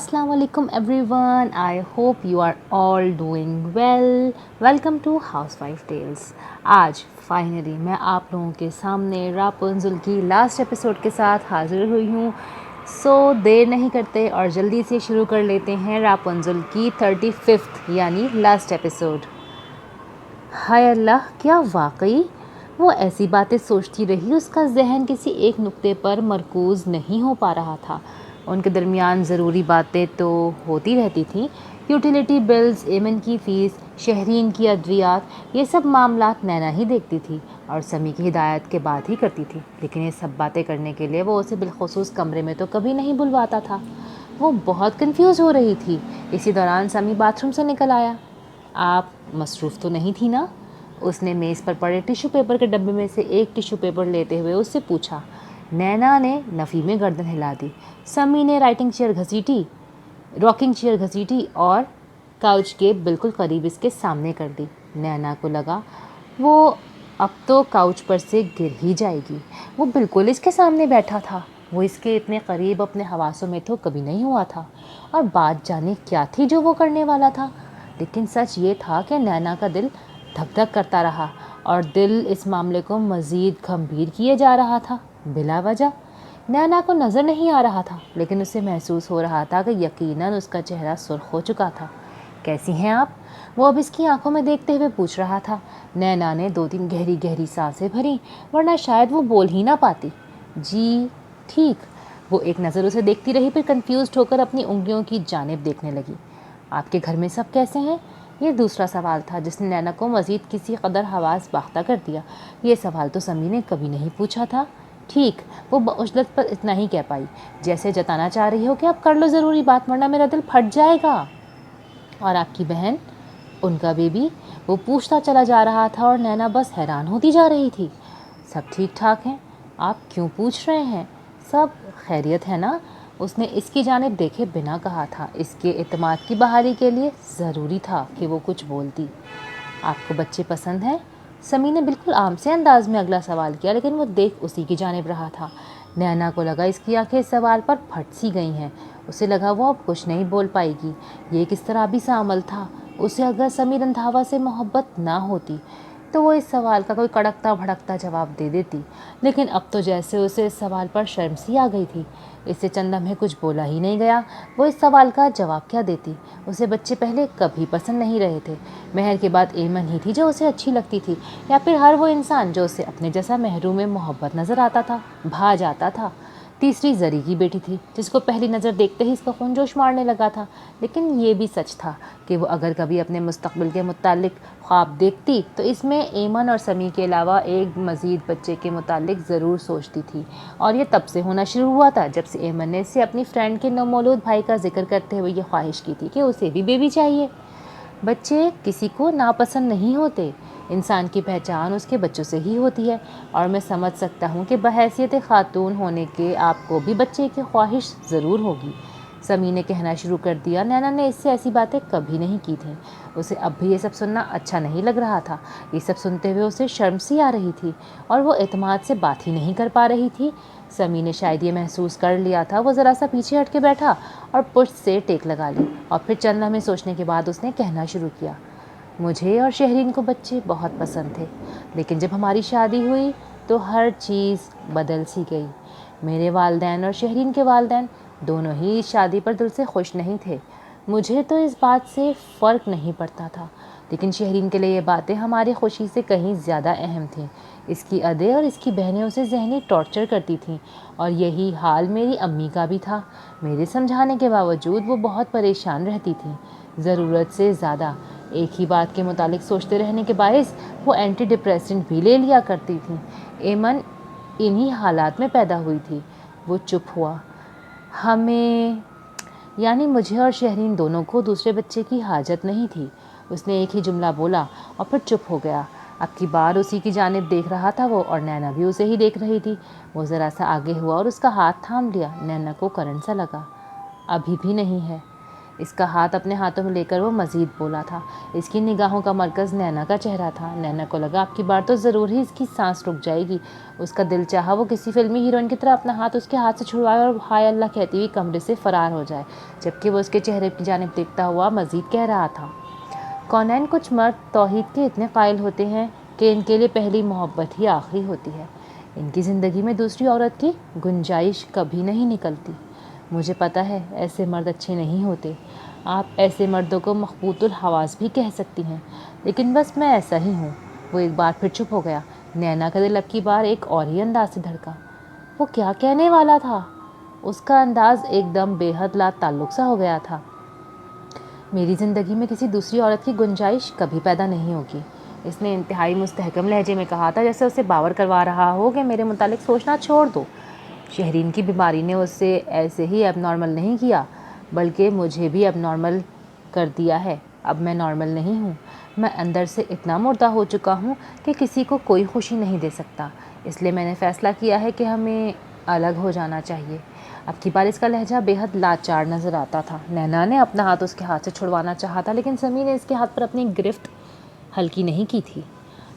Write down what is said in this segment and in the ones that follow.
السلام علیکم everyone, I hope you are all doing well. Welcome to housewife tales. آج finally میں آپ لوگوں کے سامنے راپنزل کی لاسٹ ایپیسوڈ کے ساتھ حاضر ہوئی ہوں. سو دیر نہیں کرتے اور جلدی سے شروع کر لیتے ہیں راپنزل کی 35 یعنی لاسٹ ایپیسوڈ. ہائے اللہ، کیا واقعی وہ ایسی باتیں سوچتی رہی. اس کا ذہن کسی ایک نقطے پر مرکوز نہیں ہو پا رہا تھا. ان کے درمیان ضروری باتیں تو ہوتی رہتی تھیں، یوٹیلیٹی بلز، ایمن کی فیس، شہرین کی ادویات، یہ سب معاملات نینا ہی دیکھتی تھی اور سمی کی ہدایت کے بعد ہی کرتی تھی. لیکن یہ سب باتیں کرنے کے لیے وہ اسے بالخصوص کمرے میں تو کبھی نہیں بلواتا تھا. وہ بہت کنفیوز ہو رہی تھی. اسی دوران سمی باتھ روم سے نکل آیا. آپ مصروف تو نہیں تھی نا؟ اس نے میز پر پڑے ٹیشو پیپر کے ڈبے میں سے ایک ٹیشو پیپر لیتے ہوئے اس سے پوچھا. نینا نے نفی میں گردن ہلا دی. سمی نے راکنگ چیئر گھسیٹی اور کاؤچ کے بالکل قریب اس کے سامنے کر دی. نینا کو لگا وہ اب تو کاؤچ پر سے گر ہی جائے گی. وہ بالکل اس کے سامنے بیٹھا تھا. وہ اس کے اتنے قریب اپنے حواسوں میں تو کبھی نہیں ہوا تھا. اور بات جانے کیا تھی جو وہ کرنے والا تھا. لیکن سچ یہ تھا کہ نینا کا دل دھک دھک کرتا رہا اور دل اس معاملے کو مزید گھمبیر کیے جا رہا تھا بلا وجہ. نینا کو نظر نہیں آ رہا تھا لیکن اسے محسوس ہو رہا تھا کہ یقیناً اس کا چہرہ سرخ ہو چکا تھا. کیسی ہیں آپ؟ وہ اب اس کی آنکھوں میں دیکھتے ہوئے پوچھ رہا تھا. نینا نے 2-3 گہری گہری سانسیں بھریں ورنہ شاید وہ بول ہی نہ پاتی. جی ٹھیک. وہ ایک نظر اسے دیکھتی رہی پھر کنفیوزڈ ہو کر اپنی انگلیوں کی جانب دیکھنے لگی. آپ کے گھر میں سب کیسے ہیں؟ یہ دوسرا سوال تھا جس نے نینا کو مزید کسی قدر حواس باختہ کر دیا. یہ سوال تو سمی نے کبھی نہیں پوچھا تھا. ٹھیک. وہ بعجلت پر اتنا ہی کہہ پائی جیسے جتانا چاہ رہی ہو کہ اب کر لو ضروری بات ورنہ میرا دل پھٹ جائے گا. اور آپ کی بہن، ان کا بیبی؟ وہ پوچھتا چلا جا رہا تھا اور نینا بس حیران ہوتی جا رہی تھی. سب ٹھیک ٹھاک ہیں. آپ کیوں پوچھ رہے ہیں؟ سب خیریت ہے نا؟ اس نے اس کی جانب دیکھے بنا کہا تھا. اس کے اعتماد کی بحالی کے لیے ضروری تھا کہ وہ کچھ بولتی. آپ کو بچے پسند ہیں؟ سمی نے بالکل عام سے انداز میں اگلا سوال کیا لیکن وہ دیکھ اسی کی جانب رہا تھا. نینا کو لگا اس کی آنکھیں اس سوال پر پھٹ سی گئی ہیں. اسے لگا وہ اب کچھ نہیں بول پائے گی. یہ کس طرح بھی سا عمل تھا. اسے اگر سمی رندھاوا سے محبت نہ ہوتی تو وہ اس سوال کا کوئی کڑکتا بھڑکتا جواب دے دیتی. لیکن اب تو جیسے اسے اس سوال پر شرم سی آ گئی تھی. اس سے چند لمحے کچھ بولا ہی نہیں گیا. وہ اس سوال کا جواب کیا دیتی؟ اسے بچے پہلے کبھی پسند نہیں رہے تھے. مہر کے بعد ایمن ہی تھی جو اسے اچھی لگتی تھی یا پھر ہر وہ انسان جو اسے اپنے جیسا محروم محبت نظر آتا تھا، بھا جاتا تھا. تیسری زری کی بیٹی تھی جس کو پہلی نظر دیکھتے ہی اس کا خون جوش مارنے لگا تھا. لیکن یہ بھی سچ تھا کہ وہ اگر کبھی اپنے مستقبل کے متعلق خواب دیکھتی تو اس میں ایمن اور سمی کے علاوہ ایک مزید بچے کے متعلق ضرور سوچتی تھی. اور یہ تب سے ہونا شروع ہوا تھا جب سے ایمن نے اسے اپنی فرینڈ کے نومولود بھائی کا ذکر کرتے ہوئے یہ خواہش کی تھی کہ اسے بھی بیبی چاہیے. بچے کسی کو ناپسند نہیں ہوتے. انسان کی پہچان اس کے بچوں سے ہی ہوتی ہے. اور میں سمجھ سکتا ہوں کہ بحیثیت خاتون ہونے کے آپ کو بھی بچے کی خواہش ضرور ہوگی. سمی نے کہنا شروع کر دیا. نینا نے اس سے ایسی باتیں کبھی نہیں کی تھیں. اسے اب بھی یہ سب سننا اچھا نہیں لگ رہا تھا. یہ سب سنتے ہوئے اسے شرم سی آ رہی تھی اور وہ اعتماد سے بات ہی نہیں کر پا رہی تھی. سمی نے شاید یہ محسوس کر لیا تھا. وہ ذرا سا پیچھے ہٹ کے بیٹھا اور پشت سے ٹیک لگا لی اور پھر چند لمحے سوچنے کے بعد اس نے کہنا شروع کیا. مجھے اور شہرین کو بچے بہت پسند تھے لیکن جب ہماری شادی ہوئی تو ہر چیز بدل سی گئی. میرے والدین اور شہرین کے والدین دونوں ہی اس شادی پر دل سے خوش نہیں تھے. مجھے تو اس بات سے فرق نہیں پڑتا تھا لیکن شہرین کے لیے یہ باتیں ہماری خوشی سے کہیں زیادہ اہم تھیں. اس کی ادے اور اس کی بہنیں اسے ذہنی ٹارچر کرتی تھیں اور یہی حال میری امی کا بھی تھا. میرے سمجھانے کے باوجود وہ بہت پریشان رہتی تھیں. ضرورت سے زیادہ ایک ہی بات کے متعلق سوچتے رہنے کے باعث وہ اینٹی ڈپریسنٹ بھی لے لیا کرتی تھیں. ایمن انہی حالات میں پیدا ہوئی تھی. وہ چپ ہوا. ہمیں یعنی مجھے اور شہرین دونوں کو دوسرے بچے کی حاجت نہیں تھی. اس نے ایک ہی جملہ بولا اور پھر چپ ہو گیا. اب کی بار اسی کی جانب دیکھ رہا تھا وہ اور نینا بھی اسے ہی دیکھ رہی تھی. وہ ذرا سا آگے ہوا اور اس کا ہاتھ تھام لیا. نینا کو کرنٹ سا لگا. ابھی بھی نہیں ہے. اس کا ہاتھ اپنے ہاتھوں میں لے کر وہ مزید بولا تھا۔ اس کی نگاہوں کا مرکز نینا کا چہرہ تھا۔ نینا کو لگا اب کی بار تو ضرور ہی اس کی سانس رک جائے گی۔ اس کا دل چاہا وہ کسی فلمی ہیروئن کی طرح اپنا ہاتھ اس کے ہاتھ سے چھڑوائے اور ہائے اللہ کہتی ہوئی کمرے سے فرار ہو جائے، جبکہ وہ اس کے چہرے کی جانب دیکھتا ہوا مزید کہہ رہا تھا، کونین کچھ مرد توحید کے اتنے قائل ہوتے ہیں کہ ان کے لیے پہلی محبت ہی آخری ہوتی ہے۔ ان کی زندگی میں دوسری عورت کی گنجائش کبھی نہیں نکلتی۔ مجھے پتہ ہے ایسے مرد اچھے نہیں ہوتے، آپ ایسے مردوں کو مخبوط الحواس بھی کہہ سکتی ہیں، لیکن بس میں ایسا ہی ہوں۔ وہ ایک بار پھر چپ ہو گیا۔ نینا کا دل اب کی بار ایک اور ہی انداز سے دھڑکا۔ وہ کیا کہنے والا تھا؟ اس کا انداز ایک دم بے حد لا تعلق سا ہو گیا تھا۔ میری زندگی میں کسی دوسری عورت کی گنجائش کبھی پیدا نہیں ہوگی، اس نے انتہائی مستحکم لہجے میں کہا تھا، جیسے اسے باور کروا رہا ہو کہ میرے متعلق سوچنا چھوڑ دو۔ شہرین کی بیماری نے اس سے ایسے ہی اب نارمل نہیں کیا، بلکہ مجھے بھی اب نارمل کر دیا ہے۔ اب میں نارمل نہیں ہوں، میں اندر سے اتنا مردہ ہو چکا ہوں کہ کسی کو کوئی خوشی نہیں دے سکتا۔ اس لیے میں نے فیصلہ کیا ہے کہ ہمیں الگ ہو جانا چاہیے۔ اب کی بار اس کا لہجہ بے حد لاچار نظر آتا تھا۔ نینا نے اپنا ہاتھ اس کے ہاتھ سے چھڑوانا چاہا تھا، لیکن سمی نے اس کے ہاتھ پر اپنی گرفت ہلکی نہیں کی تھی۔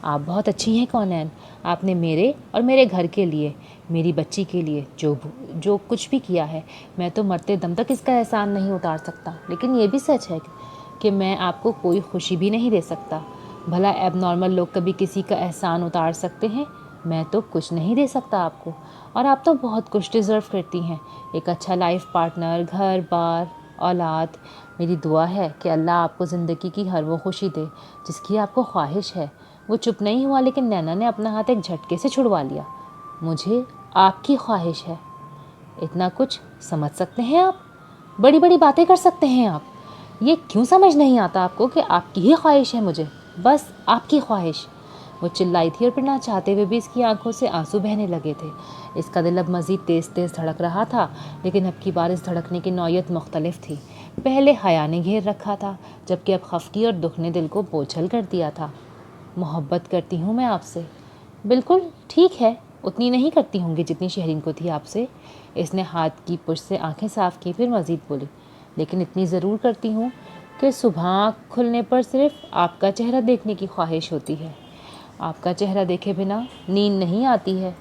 آپ بہت اچھی ہیں کونین، آپ نے میرے اور میرے گھر کے لیے، میری بچی کے لیے جو کچھ بھی کیا ہے، میں تو مرتے دم تک اس کا احسان نہیں اتار سکتا، لیکن یہ بھی سچ ہے کہ میں آپ کو کوئی خوشی بھی نہیں دے سکتا۔ بھلا ایب نارمل لوگ کبھی کسی کا احسان اتار سکتے ہیں؟ میں تو کچھ نہیں دے سکتا آپ کو، اور آپ تو بہت کچھ ڈیزرو کرتی ہیں، ایک اچھا لائف پارٹنر، گھر بار، اولاد۔ میری دعا ہے کہ اللہ آپ کو زندگی کی ہر وہ خوشی دے جس کی آپ کو خواہش ہے۔ وہ چپ نہیں ہوا، لیکن نینا نے اپنا ہاتھ ایک جھٹکے سے چھڑوا لیا۔ مجھے آپ کی خواہش ہے؟ اتنا کچھ سمجھ سکتے ہیں آپ؟ بڑی بڑی باتیں کر سکتے ہیں آپ؟ یہ کیوں سمجھ نہیں آتا آپ کو کہ آپ کی ہی خواہش ہے مجھے، بس آپ کی خواہش؟ وہ چلائی تھی اور پھر نہ چاہتے ہوئے بھی اس کی آنکھوں سے آنسو بہنے لگے تھے۔ اس کا دل اب مزید تیز تیز دھڑک رہا تھا، لیکن اب کی بار اس دھڑکنے کی نوعیت مختلف تھی۔ پہلے حیا نے گھیر رکھا تھا، جبکہ اب خفگی اور دکھ نے دل کو بوجھل کر دیا تھا۔ محبت کرتی ہوں میں آپ سے۔ بالکل ٹھیک ہے، اتنی نہیں کرتی ہوں گی جتنی شہرین کو تھی آپ سے۔ اس نے ہاتھ کی پشت سے آنکھیں صاف کی، پھر مزید بولی، لیکن اتنی ضرور کرتی ہوں کہ صبح آنکھ کھلنے پر صرف آپ کا چہرہ دیکھنے کی خواہش ہوتی ہے۔ آپ کا چہرہ دیکھے بنا نیند نہیں آتی ہے۔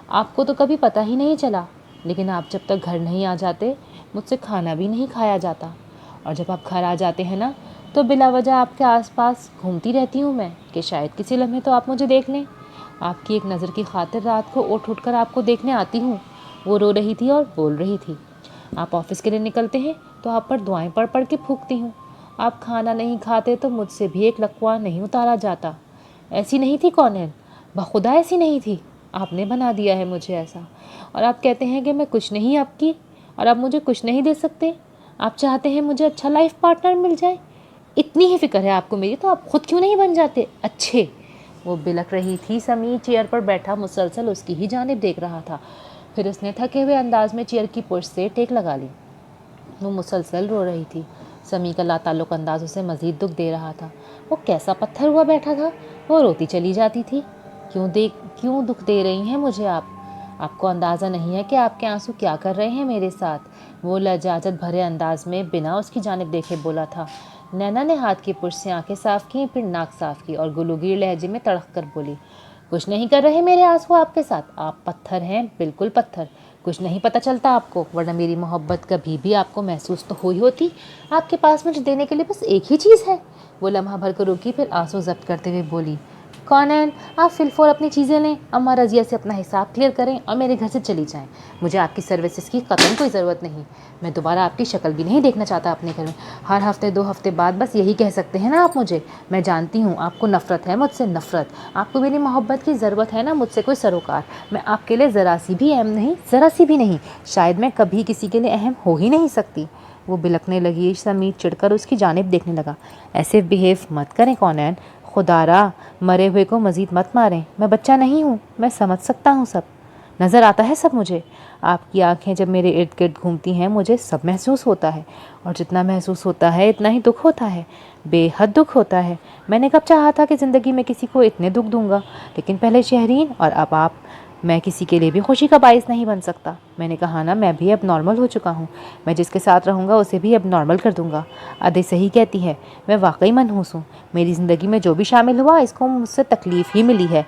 آپ کو تو کبھی پتہ ہی نہیں چلا، لیکن آپ جب تک گھر نہیں آ جاتے مجھ سے کھانا بھی نہیں کھایا جاتا، اور جب آپ گھر آ جاتے ہیں نا تو بلا وجہ آپ کے آس پاس گھومتی رہتی ہوں میں کہ شاید کسی لمحے تو آپ مجھے دیکھ لیں۔ آپ کی ایک نظر کی خاطر رات کو اٹھ کر آپ کو دیکھنے آتی ہوں۔ وہ رو رہی تھی اور بول رہی تھی۔ آپ آفس کے لیے نکلتے ہیں تو آپ پر دعائیں پڑھ پڑھ کے پھونکتی ہوں۔ آپ کھانا نہیں کھاتے تو مجھ سے بھی ایک لقمہ نہیں اتارا جاتا۔ ایسی نہیں تھی کونین، بخدا ایسی نہیں تھی، آپ نے بنا دیا ہے مجھے ایسا۔ اور آپ کہتے ہیں کہ میں کچھ نہیں آپ کی، اور آپ مجھے کچھ نہیں دے سکتے۔ آپ چاہتے ہیں مجھے اچھا لائف پارٹنر مل جائے۔ اتنی ہی فکر ہے آپ کو میری، تو آپ خود کیوں نہیں بن جاتے اچھے؟ وہ بلک رہی تھی۔ سمی چیئر پر بیٹھا مسلسل اس کی ہی جانب دیکھ رہا تھا، پھر اس نے تھکے ہوئے انداز میں چیئر کی پشت سے ٹیک لگا لی۔ وہ مسلسل رو رہی تھی۔ سمی کا لا تعلق انداز اسے مزید دکھ دے رہا تھا۔ وہ کیسا پتھر ہوا بیٹھا تھا؟ وہ روتی چلی جاتی تھی۔ کیوں دکھ دے رہی ہیں مجھے آپ؟ آپ کو اندازہ نہیں ہے کہ آپ کے آنسو کیا کر رہے ہیں میرے ساتھ؟ وہ لجاجت بھرے انداز میں بنا اس کی جانب دیکھے بولا تھا۔ نینا نے ہاتھ کی پشت سے آنکھیں صاف کی، پھر ناک صاف کی اور گلوگیر لہجے میں تڑک کر بولی، کچھ نہیں کر رہے میرے آنسو آپ کے ساتھ، آپ پتھر ہیں، بالکل پتھر۔ کچھ نہیں پتہ چلتا آپ کو، ورنہ میری محبت کبھی بھی آپ کو محسوس تو ہوئی ہوتی۔ آپ کے پاس مجھے دینے کے لیے بس ایک ہی چیز ہے۔ وہ لمحہ بھر کو رکی، پھر آنسو ضبط کرتے ہوئے بولی، کونین آپ فی الفور اپنی چیزیں لیں، اما رضیہ سے اپنا حساب کلیئر کریں اور میرے گھر سے چلی جائیں۔ مجھے آپ کی سروسز کی قطعاً کوئی ضرورت نہیں۔ میں دوبارہ آپ کی شکل بھی نہیں دیکھنا چاہتا اپنے گھر میں۔ ہر ہفتے 2 ہفتے بعد بس یہی کہہ سکتے ہیں نا آپ مجھے۔ میں جانتی ہوں آپ کو نفرت ہے مجھ سے، نفرت۔ آپ کو میری محبت کی ضرورت ہے نا مجھ سے کوئی سروکار۔ میں آپ کے لیے ذرا سی بھی اہم نہیں، ذرا سی بھی نہیں۔ شاید میں کبھی کسی کے لیے اہم ہو ہی نہیں سکتی۔ وہ بلکنے لگی۔ سمی چڑھ کر اس کی جانب دیکھنے لگا۔ ایسے بیہیو مت کریں کونین، خدا را مرے ہوئے کو مزید مت ماریں۔ میں بچہ نہیں ہوں، میں سمجھ سکتا ہوں سب، نظر آتا ہے سب مجھے۔ آپ کی آنکھیں جب میرے ارد گرد گھومتی ہیں مجھے سب محسوس ہوتا ہے، اور جتنا محسوس ہوتا ہے اتنا ہی دکھ ہوتا ہے، بے حد دکھ ہوتا ہے۔ میں نے کب چاہا تھا کہ زندگی میں کسی کو اتنے دکھ دوں گا، لیکن پہلے شہرین اور اب آپ۔ میں کسی کے لیے بھی خوشی کا باعث نہیں بن سکتا۔ میں نے کہا نا، میں بھی اب نارمل ہو چکا ہوں، میں جس کے ساتھ رہوں گا اسے بھی اب نارمل کر دوں گا۔ ادے صحیح کہتی ہے، میں واقعی منحوس ہوں۔ میری زندگی میں جو بھی شامل ہوا اس کو مجھ سے تکلیف ہی ملی ہے۔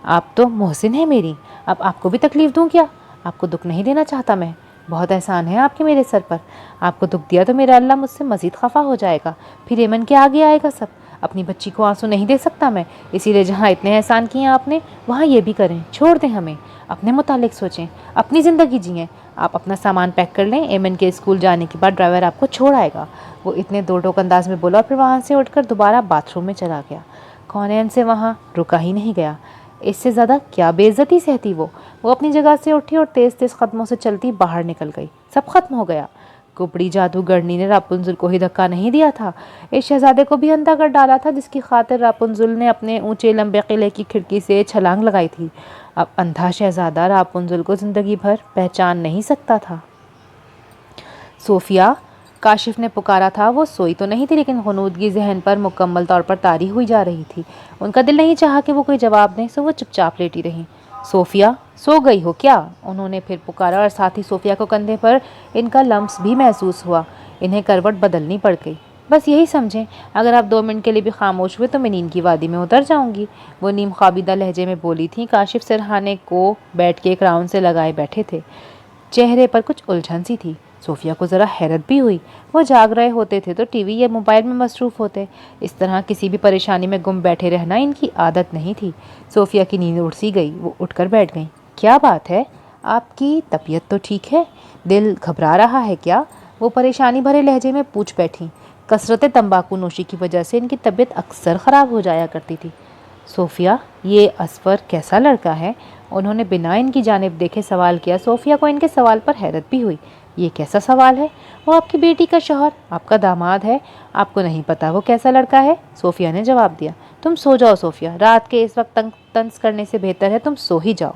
آپ تو محسن ہے میری، اب آپ کو بھی تکلیف دوں کیا؟ آپ کو دکھ نہیں دینا چاہتا میں، بہت احسان ہے آپ کے میرے سر پر۔ آپ کو دکھ دیا تو میرا اللہ مجھ سے مزید خفا ہو جائے گا، پھر ایمن کے آگے آئے گا سب۔ اپنی بچی کو آنسو نہیں دے سکتا میں، اسی لیے جہاں اتنے احسان کیے آپ نے وہاں یہ بھی کریں۔ چھوڑ دیں ہمیں، اپنے متعلق سوچیں، اپنی زندگی جئیں۔ آپ اپنا سامان پیک کر لیں، ایمن کے اسکول جانے کے بعد ڈرائیور آپ کو چھوڑ آئے گا۔ وہ اتنے دو ٹوک انداز میں بولا اور پھر وہاں سے اٹھ کر دوبارہ باتھ روم میں چلا گیا۔ کونین سے وہاں رکا ہی نہیں گیا۔ اس سے زیادہ کیا بے عزتی سہتی وہ اپنی جگہ سے اٹھی اور تیز تیز قدموں سے چلتی باہر نکل گئی۔ سب ختم ہو گیا۔ کپڑی جادوگرنی نے راپنزل کو ہی دھکا نہیں دیا تھا، اس شہزادے کو بھی اندھا کر ڈالا تھا جس کی خاطر راپنزل نے اپنے اونچے لمبے قلعے کی کھڑکی سے چھلانگ لگائی تھی۔ اب اندھا شہزادہ راپنزل کو زندگی بھر پہچان نہیں سکتا تھا۔ صوفیہ، کاشف نے پکارا تھا۔ وہ سوئی تو نہیں تھی لیکن غنودگی ذہن پر مکمل طور پر طاری ہوئی جا رہی تھی۔ ان کا دل نہیں چاہا کہ وہ کوئی جواب دیں، سو وہ چپ چاپ لیٹی رہیں۔ صوفیہ، سو گئی ہو کیا؟ انہوں نے پھر پکارا اور ساتھ ہی صوفیہ کو کندھے پر ان کا لمس بھی محسوس ہوا۔ انہیں کروٹ بدلنی پڑ گئی۔ بس یہی سمجھیں، اگر آپ 2 منٹ کے لیے بھی خاموش ہوئے تو میں نیند کی وادی میں اتر جاؤں گی، وہ نیم خوابیدہ لہجے میں بولی تھی۔ کاشف سرہانے کو بیٹھ کے ایک راؤنڈ سے لگائے بیٹھے تھے، چہرے پر کچھ الجھن سی تھی۔ صوفیہ کو ذرا حیرت بھی ہوئی۔ وہ جاگ رہے ہوتے تھے تو ٹی وی یا موبائل میں مصروف ہوتے، اس طرح کسی بھی پریشانی میں گم بیٹھے رہنا ان کی عادت نہیں تھی۔ صوفیہ کی نیند اڑ سی گئی، وہ اٹھ کر بیٹھ گئیں۔ کیا بات ہے؟ آپ کی طبیعت تو ٹھیک ہے؟ دل گھبرا رہا ہے کیا؟ وہ پریشانی بھرے لہجے میں پوچھ بیٹھیں۔ کثرت تمباکو نوشی کی وجہ سے ان کی طبیعت اکثر خراب ہو جایا کرتی تھی۔ صوفیہ، یہ اصفر کیسا لڑکا ہے؟ انہوں نے بنا ان کی جانب دیکھے سوال کیا۔ صوفیہ کو ان کے سوال پر حیرت بھی ہوئی۔ یہ کیسا سوال ہے؟ وہ آپ کی بیٹی کا شوہر، آپ کا داماد ہے، آپ کو نہیں پتا وہ کیسا لڑکا ہے؟ صوفیہ نے جواب دیا۔ تم سو جاؤ صوفیہ، رات کے اس وقت طنز کرنے سے بہتر ہے تم سو ہی جاؤ۔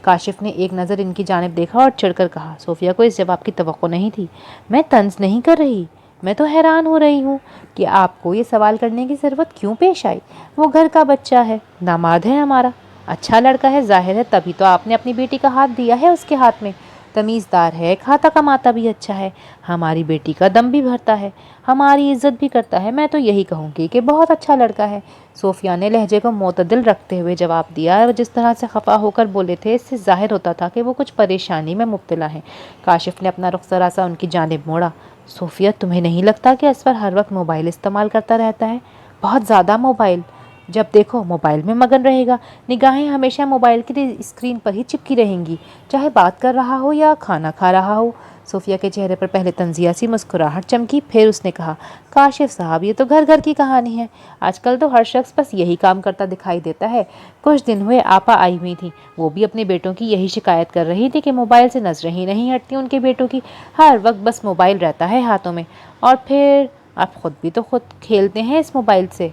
کاشف نے ایک نظر ان کی جانب دیکھا اور چڑھ کر کہا۔ صوفیہ کو اس جواب کی توقع نہیں تھی۔ میں طنز نہیں کر رہی، میں تو حیران ہو رہی ہوں کہ آپ کو یہ سوال کرنے کی ضرورت کیوں پیش آئی۔ وہ گھر کا بچہ ہے، داماد ہے ہمارا، اچھا لڑکا ہے، ظاہر ہے تبھی تو آپ نے اپنی بیٹی کا ہاتھ دیا ہے اس کے ہاتھ میں۔ تمیزدار ہے، کھاتا کماتا بھی اچھا ہے، ہماری بیٹی کا دم بھی بھرتا ہے، ہماری عزت بھی کرتا ہے، میں تو یہی کہوں گی کہ بہت اچھا لڑکا ہے۔ صوفیہ نے لہجے کو معتدل رکھتے ہوئے جواب دیا۔ جس طرح سے خفا ہو کر بولے تھے اس سے ظاہر ہوتا تھا کہ وہ کچھ پریشانی میں مبتلا ہیں۔ کاشف نے اپنا رخ ذرا سا ان کی جانب موڑا۔ صوفیہ، تمہیں نہیں لگتا کہ اصفر ہر وقت موبائل استعمال کرتا رہتا ہے؟ بہت زیادہ موبائل، جب دیکھو موبائل میں مگن رہے گا، نگاہیں ہمیشہ موبائل کی اسکرین پر ہی چپکی رہیں گی، چاہے بات کر رہا ہو یا کھانا کھا رہا ہو۔ صوفیہ کے چہرے پر پہلے طنزیہ سی مسکراہٹ چمکی، پھر اس نے کہا، کاشف صاحب یہ تو گھر گھر کی کہانی ہے، آج کل تو ہر شخص بس یہی کام کرتا دکھائی دیتا ہے۔ کچھ دن ہوئے آپا آئی ہوئی تھی، وہ بھی اپنے بیٹوں کی یہی شکایت کر رہی تھی کہ موبائل سے نظریں ہی نہیں ہٹتی ان کے بیٹوں کی، ہر وقت بس موبائل رہتا ہے ہاتھوں میں، اور پھر آپ خود بھی تو خود کھیلتے ہیں اس موبائل سے۔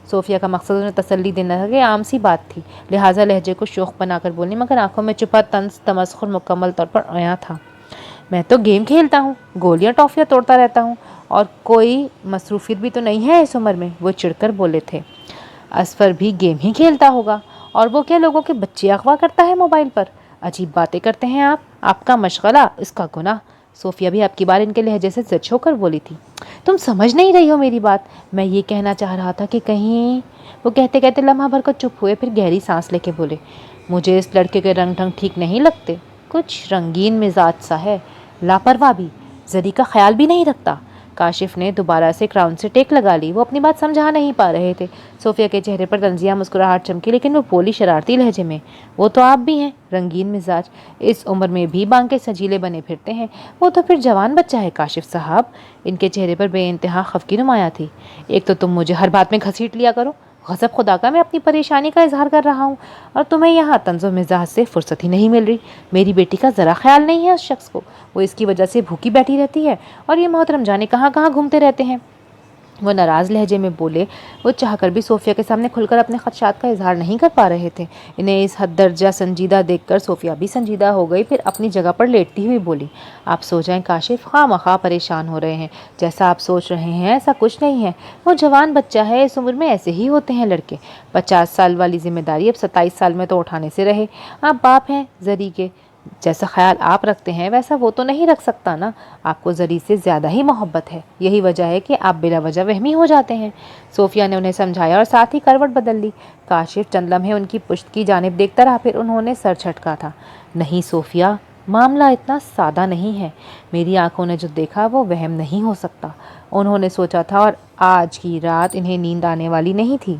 صوفیہ کا مقصد انہیں تسلی دینا تھا کہ عام سی بات تھی، لہٰذا لہجے کو شوخ بنا کر بولنے، مگر آنکھوں میں چھپا طنز تمسخر مکمل طور پر عیاں تھا۔ میں تو گیم کھیلتا ہوں، گولیاں ٹافیاں توڑتا رہتا ہوں، اور کوئی مصروفیت بھی تو نہیں ہے اس عمر میں، وہ چڑھ کر بولے تھے۔ اصفر بھی گیم ہی کھیلتا ہوگا، اور وہ کیا لوگوں کے بچے اغوا کرتا ہے موبائل پر؟ عجیب باتیں کرتے ہیں آپ کا مشغلہ اس کا گناہ۔ صوفیہ بھی اب کی بار ان کے لہجے سے زچ ہو کر بولی تھی۔ تم سمجھ نہیں رہی ہو میری بات، میں یہ کہنا چاہ رہا تھا کہ کہیں… وہ کہتے کہتے لمحہ بھر کو چپ ہوئے، پھر گہری سانس لے کے بولے، مجھے اس لڑکے کے رنگ ڈھنگ ٹھیک نہیں لگتے، کچھ رنگین مزاج سا ہے، لاپرواہ بھی، ذری کا خیال بھی نہیں رکھتا۔ کاشف نے دوبارہ سے کراؤن سے ٹیک لگا لی، وہ اپنی بات سمجھا نہیں پا رہے تھے۔ صوفیہ کے چہرے پر طنزیہ مسکراہٹ چمکی، لیکن وہ بولی شرارتی لہجے میں، وہ تو آپ بھی ہیں رنگین مزاج، اس عمر میں بھی بانکے سجیلے بنے پھرتے ہیں، وہ تو پھر جوان بچہ ہے کاشف صاحب۔ ان کے چہرے پر بے انتہا خفگی نمایاں تھی۔ ایک تو تم مجھے ہر بات میں گھسیٹ لیا کرو، غضب خدا کا میں اپنی پریشانی کا اظہار کر رہا ہوں، اور تمہیں یہاں طنز و مزاح سے فرصت ہی نہیں مل رہی۔ میری بیٹی کا ذرا خیال نہیں ہے اس شخص کو، وہ اس کی وجہ سے بھوکی بیٹھی رہتی ہے، اور یہ محترم جانے کہاں کہاں گھومتے رہتے ہیں۔ وہ ناراض لہجے میں بولے۔ وہ چاہ کر بھی صوفیہ کے سامنے کھل کر اپنے خدشات کا اظہار نہیں کر پا رہے تھے۔ انہیں اس حد درجہ سنجیدہ دیکھ کر صوفیہ بھی سنجیدہ ہو گئی، پھر اپنی جگہ پر لیٹتی ہوئی بولی، آپ سو جائیں کاشف، خواہ مخواہ پریشان ہو رہے ہیں، جیسا آپ سوچ رہے ہیں ایسا کچھ نہیں ہے۔ وہ جوان بچہ ہے، اس عمر میں ایسے ہی ہوتے ہیں لڑکے۔ 50 سال والی ذمہ داری اب 27 سال میں تو اٹھانے سے رہے۔ آپ باپ ہیں زری کے، جیسا خیال آپ رکھتے ہیں ویسا وہ تو نہیں رکھ سکتا نا۔ آپ کو زری سے زیادہ ہی محبت ہے، یہی وجہ ہے کہ آپ بلا وجہ وہمی ہو جاتے ہیں۔ صوفیہ نے انہیں سمجھایا اور ساتھ ہی کروٹ بدل لی۔ کاشف چند لمحے ان کی پشت کی جانب دیکھتا رہا، پھر انہوں نے سر جھٹکا تھا۔ نہیں صوفیہ، معاملہ اتنا سادہ نہیں ہے۔ میری آنکھوں نے جو دیکھا وہ وہم نہیں ہو سکتا۔ انہوں نے سوچا تھا اور آج کی رات انہیں نیند آنے والی نہیں تھی۔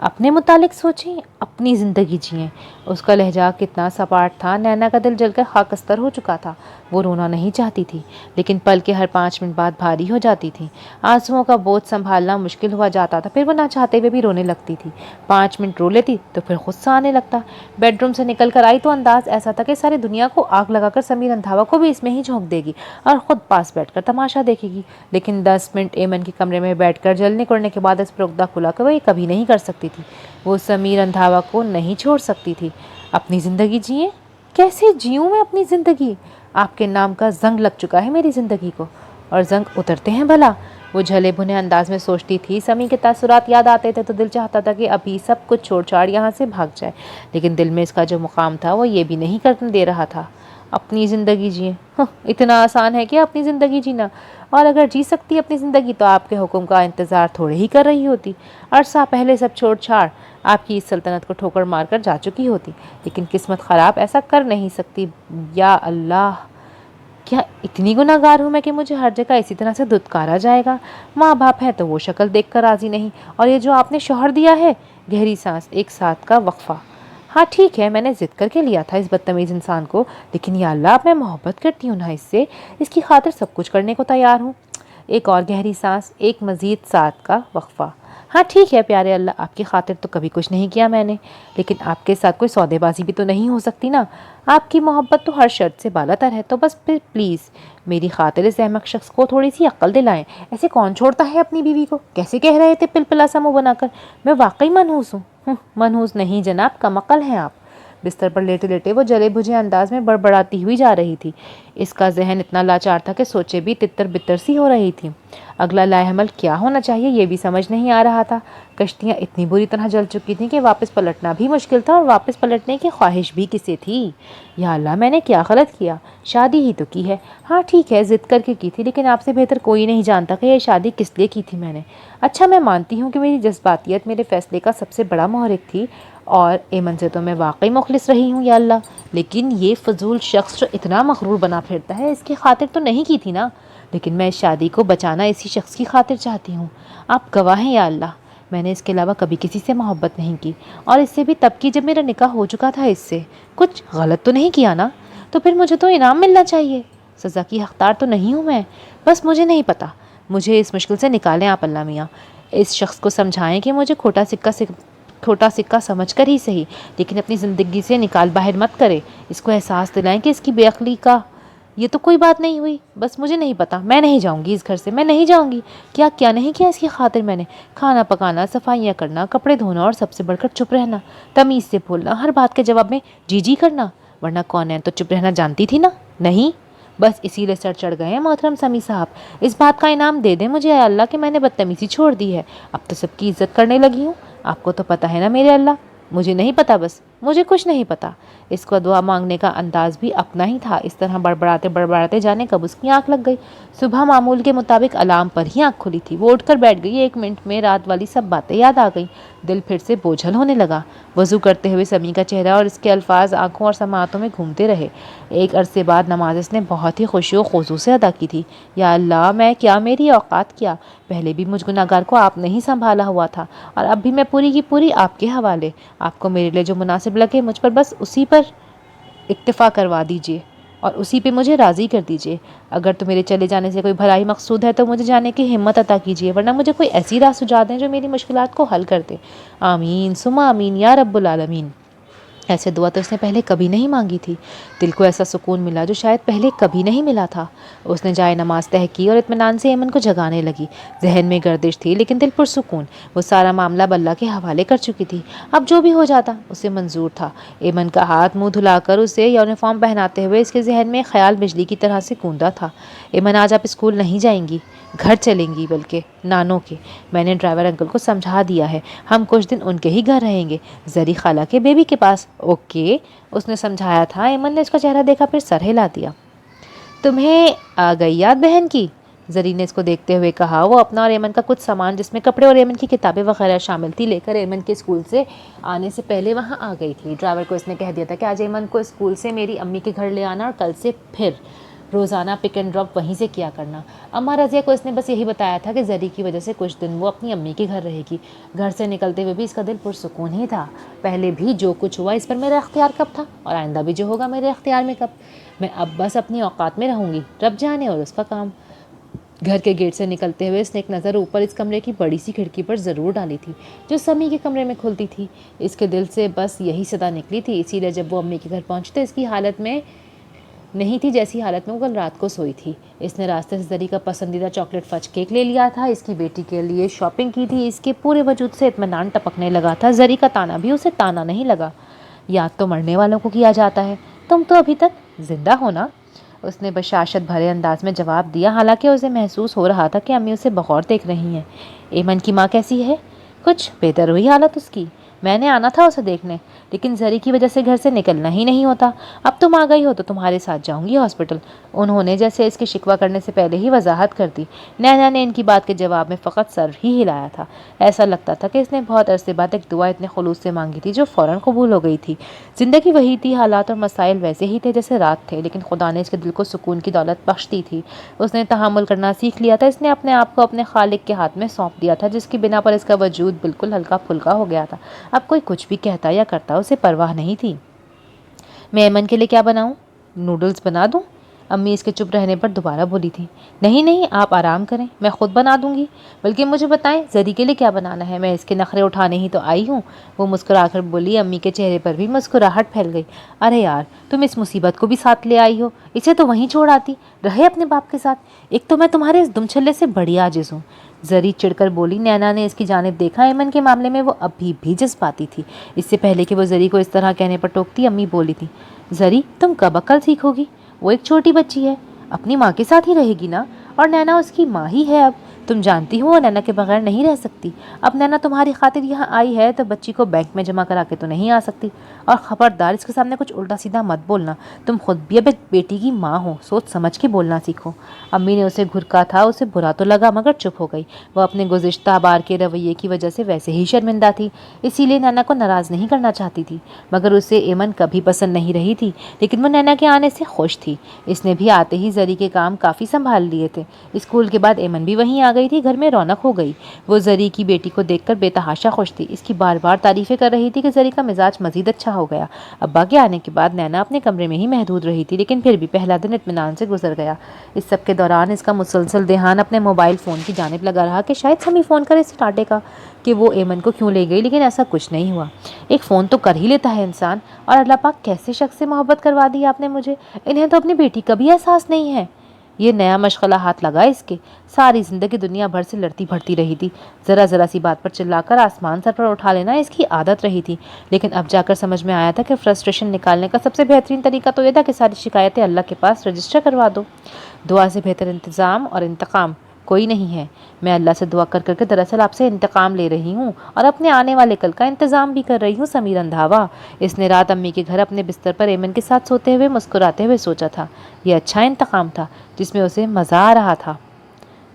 اپنے متعلق سوچیں، اپنی زندگی جئیں۔ اس کا لہجہ کتنا سپاٹ تھا، نینا کا دل جل کر خاکستر ہو چکا تھا۔ وہ رونا نہیں چاہتی تھی، لیکن پل کے ہر 5 منٹ بعد بھاری ہو جاتی تھی۔ آنسوؤں کا بوجھ سنبھالنا مشکل ہوا جاتا تھا، پھر وہ نہ چاہتے ہوئے بھی رونے لگتی تھی۔ 5 منٹ رو لیتی تو پھر غصہ آنے لگتا۔ بیڈ روم سے نکل کر آئی تو انداز ایسا تھا کہ ساری دنیا کو آگ لگا کر سمیر رندھاوا کو بھی اس میں ہی جھونک دے گی اور خود پاس بیٹھ کر تماشا دیکھے گی۔ لیکن 10 منٹ ایمن کے کمرے میں بیٹھ کر جلنے کوڑنے کے بعد اس پر عقدہ کھلا کہ وہ یہ کبھی نہیں کر سکتی تھی۔ وہ سمیر رندھاوا کو نہیں چھوڑ سکتی تھی۔ اپنی زندگی جئیں؟ کیسے جیوں میں اپنی زندگی؟ آپ کے نام کا زنگ لگ چکا ہے میری زندگی کو، اور زنگ اترتے ہیں بھلا؟ وہ جھلے بھنے انداز میں سوچتی تھی۔ سمی کے تاثرات یاد آتے تھے تو دل چاہتا تھا کہ ابھی سب کچھ چھوڑ چھاڑ یہاں سے بھاگ جائے، لیکن دل میں اس کا جو مقام تھا وہ یہ بھی نہیں کرنے دے رہا تھا۔ اپنی زندگی جئیں، اتنا آسان ہے کہ اپنی زندگی جینا؟ اور اگر جی سکتی اپنی زندگی تو آپ کے حکم کا انتظار تھوڑے ہی کر رہی ہوتی، عرصہ پہلے سب چھوڑ چھاڑ آپ کی اس سلطنت کو ٹھوکر مار کر جا چکی ہوتی۔ لیکن قسمت خراب ایسا کر نہیں سکتی۔ یا اللہ، کیا اتنی گناہگار ہوں میں کہ مجھے ہر جگہ اسی طرح سے دھتکارا جائے گا؟ ماں باپ ہے تو وہ شکل دیکھ کر راضی نہیں، اور یہ جو آپ نے شوہر دیا ہے۔ گہری سانس، ایک ساتھ کا وقفہ۔ ہاں ٹھیک ہے، میں نے ضد کر کے لیا تھا اس بدتمیز انسان کو، لیکن یا اللہ اب میں محبت کرتی ہوں نا اس سے، اس کی خاطر سب کچھ کرنے کو تیار ہوں۔ ایک اور گہری سانس، ایک مزید ساتھ کا وقفہ۔ ہاں ٹھیک ہے پیارے اللہ، آپ کی خاطر تو کبھی کچھ نہیں کیا میں نے، لیکن آپ کے ساتھ کوئی سودے بازی بھی تو نہیں ہو سکتی نا۔ آپ کی محبت تو ہر شرط سے بالا تر ہے، تو بس پھر پلیز میری خاطر اس احمق شخص کو تھوڑی سی عقل دلائیں۔ ایسے کون چھوڑتا ہے اپنی بیوی کو؟ کیسے کہہ رہے تھے پلپلا سا منہ بنا کر؟ میں واقعی منحوس ہوں۔ منحوس نہیں جناب، کم عقل ہیں آپ۔ بستر پر لیٹے لیٹے وہ جلے بھجے انداز میں بڑبڑاتی ہوئی جا رہی تھی۔ اس کا ذہن اتنا لاچار تھا کہ سوچے بھی تتر بتر سی ہو رہی تھی۔ اگلا لاہ عمل کیا ہونا چاہیے یہ بھی سمجھ نہیں آ رہا تھا۔ کشتیاں اتنی بری طرح جل چکی تھیں کہ واپس پلٹنا بھی مشکل تھا، اور واپس پلٹنے کی خواہش بھی کسے تھی؟ یا اللہ، میں نے کیا غلط کیا؟ شادی ہی تو کی ہے۔ ہاں ٹھیک ہے، ضد کر کے کی تھی، لیکن آپ سے بہتر کوئی نہیں جانتا کہ یہ شادی کس لیے کی تھی میں نے۔ اچھا، میں مانتی ہوں کہ میری جذباتیت میرے فیصلے کا سب سے بڑا محرک تھی، اور ایمن سے تو میں واقعی مخلص رہی ہوں یا اللہ، لیکن یہ فضول شخص جو اتنا مغرور بنا پھرتا ہے، اس کی خاطر تو نہیں کی تھی نا۔ لیکن میں اس شادی کو بچانا اسی شخص کی خاطر چاہتی ہوں۔ آپ گواہ ہیں یا اللہ، میں نے اس کے علاوہ کبھی کسی سے محبت نہیں کی، اور اس سے بھی تب کی جب میرا نکاح ہو چکا تھا اس سے۔ کچھ غلط تو نہیں کیا نا؟ تو پھر مجھے تو انعام ملنا چاہیے، سزا کی حقدار تو نہیں ہوں میں۔ بس مجھے نہیں پتا، مجھے اس مشکل سے نکالیں آپ اللہ میاں۔ اس شخص کو سمجھائیں کہ مجھے کھوٹا سکہ سمجھ کر ہی صحیح، لیکن اپنی زندگی سے نکال باہر مت کرے۔ اس کو احساس دلائیں کہ اس کی بے عقلی کا یہ تو کوئی بات نہیں ہوئی۔ بس مجھے نہیں پتا، میں نہیں جاؤں گی اس گھر سے، میں نہیں جاؤں گی۔ کیا نہیں کیا اس کی خاطر میں نے؟ کھانا پکانا، صفائیاں کرنا، کپڑے دھونا، اور سب سے بڑھ کر چپ رہنا، تمیز سے بولنا، ہر بات کے جواب میں جی جی کرنا، ورنہ کون تو چپ رہنا جانتی تھی نا؟ نہیں، بس اسی لیے سر چڑھ گئے ہیں محترم سمی صاحب۔ اس بات کا انعام دے دیں مجھے اے اللہ کہ میں نے بدتمیزی چھوڑ دی ہے، اب تو سب کی عزت کرنے لگی ہوں۔ آپ کو تو پتہ ہے نا میرے اللہ؟ مجھے نہیں پتا، بس مجھے کچھ نہیں پتا۔ اس کو دعا مانگنے کا انداز بھی اپنا ہی تھا۔ اس طرح بڑبڑاتے جانے کب اس کی آنکھ لگ گئی۔ صبح معمول کے مطابق الارم پر ہی آنکھ کھلی تھی۔ وہ اٹھ کر بیٹھ گئی۔ 1 منٹ میں رات والی سب باتیں یاد آ گئیں۔ دل پھر سے بوجھل ہونے لگا۔ وضو کرتے ہوئے سمی کا چہرہ اور اس کے الفاظ آنکھوں اور سماعتوں میں گھومتے رہے۔ ایک عرصے بعد نماز اس نے بہت ہی خوشی و خضوع سے ادا کی تھی۔ یا اللہ، میں کیا، میری اوقات کیا؟ پہلے بھی مجھ گناہگار کو آپ نے ہی سنبھالا ہوا تھا، اور اب بھی میں پوری کی پوری آپ کے حوالے۔ آپ کو میرے لیے جو مناسب لگے مجھ پر بس اسی پر اکتفا کروا دیجیے، اور اسی پہ مجھے راضی کر دیجیے۔ اگر تو میرے چلے جانے سے کوئی بھلائی مقصود ہے تو مجھے جانے کی ہمت عطا کیجیے، ورنہ مجھے کوئی ایسی راہ سجھا دیں جو میری مشکلات کو حل کر دے۔ آمین ثم آمین یا رب العالمین۔ ایسے دعا تو اس نے پہلے کبھی نہیں مانگی تھی۔ دل کو ایسا سکون ملا جو شاید پہلے کبھی نہیں ملا تھا۔ اس نے جائے نماز طے کی اور اطمینان سے ایمن کو جگانے لگی۔ ذہن میں گردش تھی لیکن دل پرسکون۔ وہ سارا معاملہ اب اللہ کے حوالے کر چکی تھی۔ اب جو بھی ہو جاتا اسے منظور تھا۔ ایمن کا ہاتھ منہ دھلا کر اسے یونیفارم پہناتے ہوئے اس کے ذہن میں خیال بجلی کی طرح سے گوندا تھا۔ ایمن آج آپ اسکول نہیں جائیں گی، گھر چلیں گی، بلکہ نانوں کے۔ میں نے ڈرائیور انکل کو سمجھا دیا ہے، ہم کچھ دن ان کے ہی گھر رہیں گے، زری خالہ کے بیبی کے پاس۔ اوکے، اس نے سمجھایا تھا۔ ایمن نے اس کا چہرہ دیکھا پھر سر ہلا دیا۔ تمہیں آ گئی یاد بہن کی؟ زری نے اس کو دیکھتے ہوئے کہا۔ وہ اپنا اور ایمن کا کچھ سامان جس میں کپڑے اور ایمن کی کتابیں وغیرہ شامل تھی لے کر ایمن کے اسکول سے آنے سے پہلے وہاں آ گئی تھی۔ ڈرائیور کو اس نے کہہ دیا تھا کہ آج ایمن کو اسکول سے میری امی کے گھر لے آنا اور کل سے پھر روزانہ پک اینڈ ڈراپ وہیں سے کیا کرنا۔ اماں رضیہ کو اس نے بس یہی بتایا تھا کہ زری کی وجہ سے کچھ دن وہ اپنی امی کے گھر رہے گی۔ گھر سے نکلتے ہوئے بھی اس کا دل پرسکون ہی تھا۔ پہلے بھی جو کچھ ہوا اس پر میرا اختیار کب تھا اور آئندہ بھی جو ہوگا میرے اختیار میں کب؟ میں اب بس اپنی اوقات میں رہوں گی، رب جانے اور اس کا کام۔ گھر کے گیٹ سے نکلتے ہوئے اس نے ایک نظر اوپر اس کمرے کی بڑی سی کھڑکی پر ضرور ڈالی تھی جو سمی کے کمرے میں کھلتی تھی۔ اس کے دل سے بس یہی صدا نکلی تھی، اسی لیے جب وہ امی کے گھر پہنچی تو اس کی حالت میں نہیں تھی جیسی حالت میں وہ کل رات کو سوئی تھی۔ اس نے راستے سے زری کا پسندیدہ چاکلیٹ فج کیک لے لیا تھا، اس کی بیٹی کے لیے شاپنگ کی تھی۔ اس کے پورے وجود سے اطمینان ٹپکنے لگا تھا۔ زری کا تانا بھی اسے تانا نہیں لگا۔ یاد تو مرنے والوں کو کیا جاتا ہے، تم تو ابھی تک زندہ ہو نا؟ اس نے بشاشت بھرے انداز میں جواب دیا، حالانکہ اسے محسوس ہو رہا تھا کہ امی اسے بغور دیکھ رہی ہیں۔ ایمن کی ماں کیسی ہے؟ کچھ بہتر ہوئی حالت اس کی؟ میں نے آنا تھا اسے دیکھنے، لیکن زری کی وجہ سے گھر سے نکلنا ہی نہیں ہوتا۔ اب تم آ گئی ہو تو تمہارے ساتھ جاؤں گی ہاسپٹل۔ انہوں نے جیسے اس کے شکوہ کرنے سے پہلے ہی وضاحت کر دی۔ نینا نے ان کی بات کے جواب میں فقط سر ہی ہلایا تھا۔ ایسا لگتا تھا کہ اس نے بہت عرصے بعد ایک دعا اتنے خلوص سے مانگی تھی جو فوراً قبول ہو گئی تھی۔ زندگی وہی تھی، حالات اور مسائل ویسے ہی تھے جیسے رات تھے، لیکن خدا نے اس کے دل کو سکون کی دولت بخش دی تھی۔ اس نے تحمل کرنا سیکھ لیا تھا۔ اس نے اپنے آپ کو اپنے خالق کے ہاتھ میں سونپ دیا تھا جس کی بنا پر اس کا وجود بالکل ہلکا پھلکا ہو گیا تھا۔ اب کوئی کچھ بھی کہتا یا کرتا اسے پرواہ نہیں تھی۔ میں ایمن کے لیے کیا بناؤں؟ نوڈلز بنا دوں؟ امی اس کے چپ رہنے پر دوبارہ بولی تھی۔ نہیں نہیں، آپ آرام کریں، میں خود بنا دوں گی۔ بلکہ مجھے بتائیں زری کے لیے کیا بنانا ہے، میں اس کے نخرے اٹھانے ہی تو آئی ہوں۔ وہ مسکرا کر بولی۔ امی کے چہرے پر بھی مسکراہٹ پھیل گئی۔ ارے یار، تم اس مصیبت کو بھی ساتھ لے آئی ہو، اسے تو وہیں چھوڑ آتی، رہے اپنے باپ کے ساتھ۔ ایک تو میں تمہارے اس دم چھلے سے بڑی عاجز ہوں۔ زری چڑھ کر بولی۔ نینا نے اس کی جانب دیکھا۔ ایمن کے معاملے میں وہ ابھی بھی جذباتی تھی۔ اس سے پہلے کہ وہ زری کو اس طرح کہنے پر ٹوکتی، امی بولی تھی، زری تم کب عقل سیکھو گی؟ وہ ایک چھوٹی بچی ہے، اپنی ماں کے ساتھ ہی رہے گی نا، اور نینا اس کی ماں ہی ہے۔ اب تم جانتی ہو وہ نینا کے بغیر نہیں رہ سکتی۔ اب نینا تمہاری خاطر یہاں آئی ہے تو بچی کو بینک میں جمع کرا کے تو نہیں آ سکتی۔ اور خبردار اس کے سامنے کچھ الٹا سیدھا مت بولنا، تم خود بھی اب ایک بیٹی کی ماں ہو، سوچ سمجھ کے بولنا سیکھو۔ امی نے اسے گھرکا تھا، اسے برا تو لگا مگر چپ ہو گئی۔ وہ اپنے گزشتہ بار کے رویے کی وجہ سے ویسے ہی شرمندہ تھی، اسی لیے نینا کو ناراض نہیں کرنا چاہتی تھی، مگر اسے ایمن کبھی پسند نہیں رہی تھی۔ لیکن وہ نینا کے آنے سے خوش تھی۔ اس نے بھی آتے ہی زری کے کام کافی سنبھال لیے تھے۔ اسکول کے بعد ایمن بھی وہیں آ گئی تھی، گھر میں رونق ہو گئی۔ وہ زری کی بیٹی کو دیکھ کر بے تحاشا خوش تھی، اس کی بار بار تعریفیں کر رہی تھی کہ زری کا مزاج مزید اچھا ہو گیا۔ ابا کے آنے کے بعد نینا اپنے کمرے میں ہی محدود رہی تھی، لیکن پھر بھی پہلا دن اطمینان سے گزر گیا۔ اس سب کے دوران اس کا مسلسل دھیان اپنے موبائل فون کی جانب لگا رہا کہ شاید سمی فون کرے اسے ڈانٹے گا کہ وہ ایمن کو کیوں لے گئی، لیکن ایسا کچھ نہیں ہوا۔ ایک فون تو کر ہی لیتا ہے انسان، اور اللہ پاک کیسے شخص سے محبت کروا دی آپ نے مجھے، انہیں تو اپنی بیٹی کا بھی احساس نہیں ہے۔ یہ نیا مشغلہ ہاتھ لگا اس کے، ساری زندگی دنیا بھر سے لڑتی بھرتی رہی تھی، ذرا ذرا سی بات پر چلا کر آسمان سر پر اٹھا لینا اس کی عادت رہی تھی۔ لیکن اب جا کر سمجھ میں آیا تھا کہ فرسٹریشن نکالنے کا سب سے بہترین طریقہ تو یہ تھا کہ ساری شکایتیں اللہ کے پاس رجسٹر کروا دو۔ دعا سے بہتر انتظام اور انتقام کوئی نہیں ہے۔ میں اللہ سے دعا کر کر کے دراصل آپ سے انتقام لے رہی ہوں اور اپنے آنے والے کل کا انتظام بھی کر رہی ہوں، سمیر رندھاوا۔ اس نے رات امی کے گھر اپنے بستر پر ایمن کے ساتھ سوتے ہوئے مسکراتے ہوئے سوچا تھا۔ یہ اچھا انتقام تھا جس میں اسے مزہ آ رہا تھا۔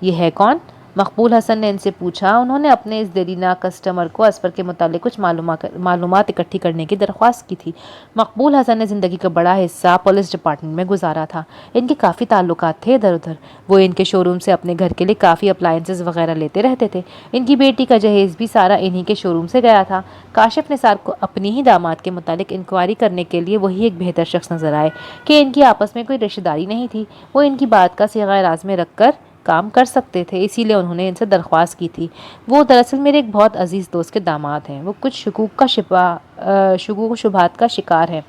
یہ ہے کون؟ مقبول حسن نے ان سے پوچھا۔ انہوں نے اپنے اس دیرینہ کسٹمر کو اسفر کے متعلق کچھ معلومات اکٹھی کرنے کی درخواست کی تھی۔ مقبول حسن نے زندگی کا بڑا حصہ پولیس ڈپارٹمنٹ میں گزارا تھا، ان کے کافی تعلقات تھے ادھر ادھر۔ وہ ان کے شو روم سے اپنے گھر کے لیے کافی اپلائنسز وغیرہ لیتے رہتے تھے۔ ان کی بیٹی کا جہیز بھی سارا انہی کے شو روم سے گیا تھا۔ کاشف نثار کو اپنی ہی داماد کے متعلق انکوائری کرنے کے لیے وہی ایک بہتر شخص نظر آئے کہ ان کی آپس میں کوئی رشتہ داری نہیں تھی۔ وہ ان کی بات کا صیغہ راز میں رکھ کر کام کر سکتے تھے، اسی لیے انہوں نے ان سے درخواست کی تھی۔ وہ دراصل میرے ایک بہت عزیز دوست کے داماد ہیں۔ وہ کچھ شکوک و شبہات کا شکار ہیں۔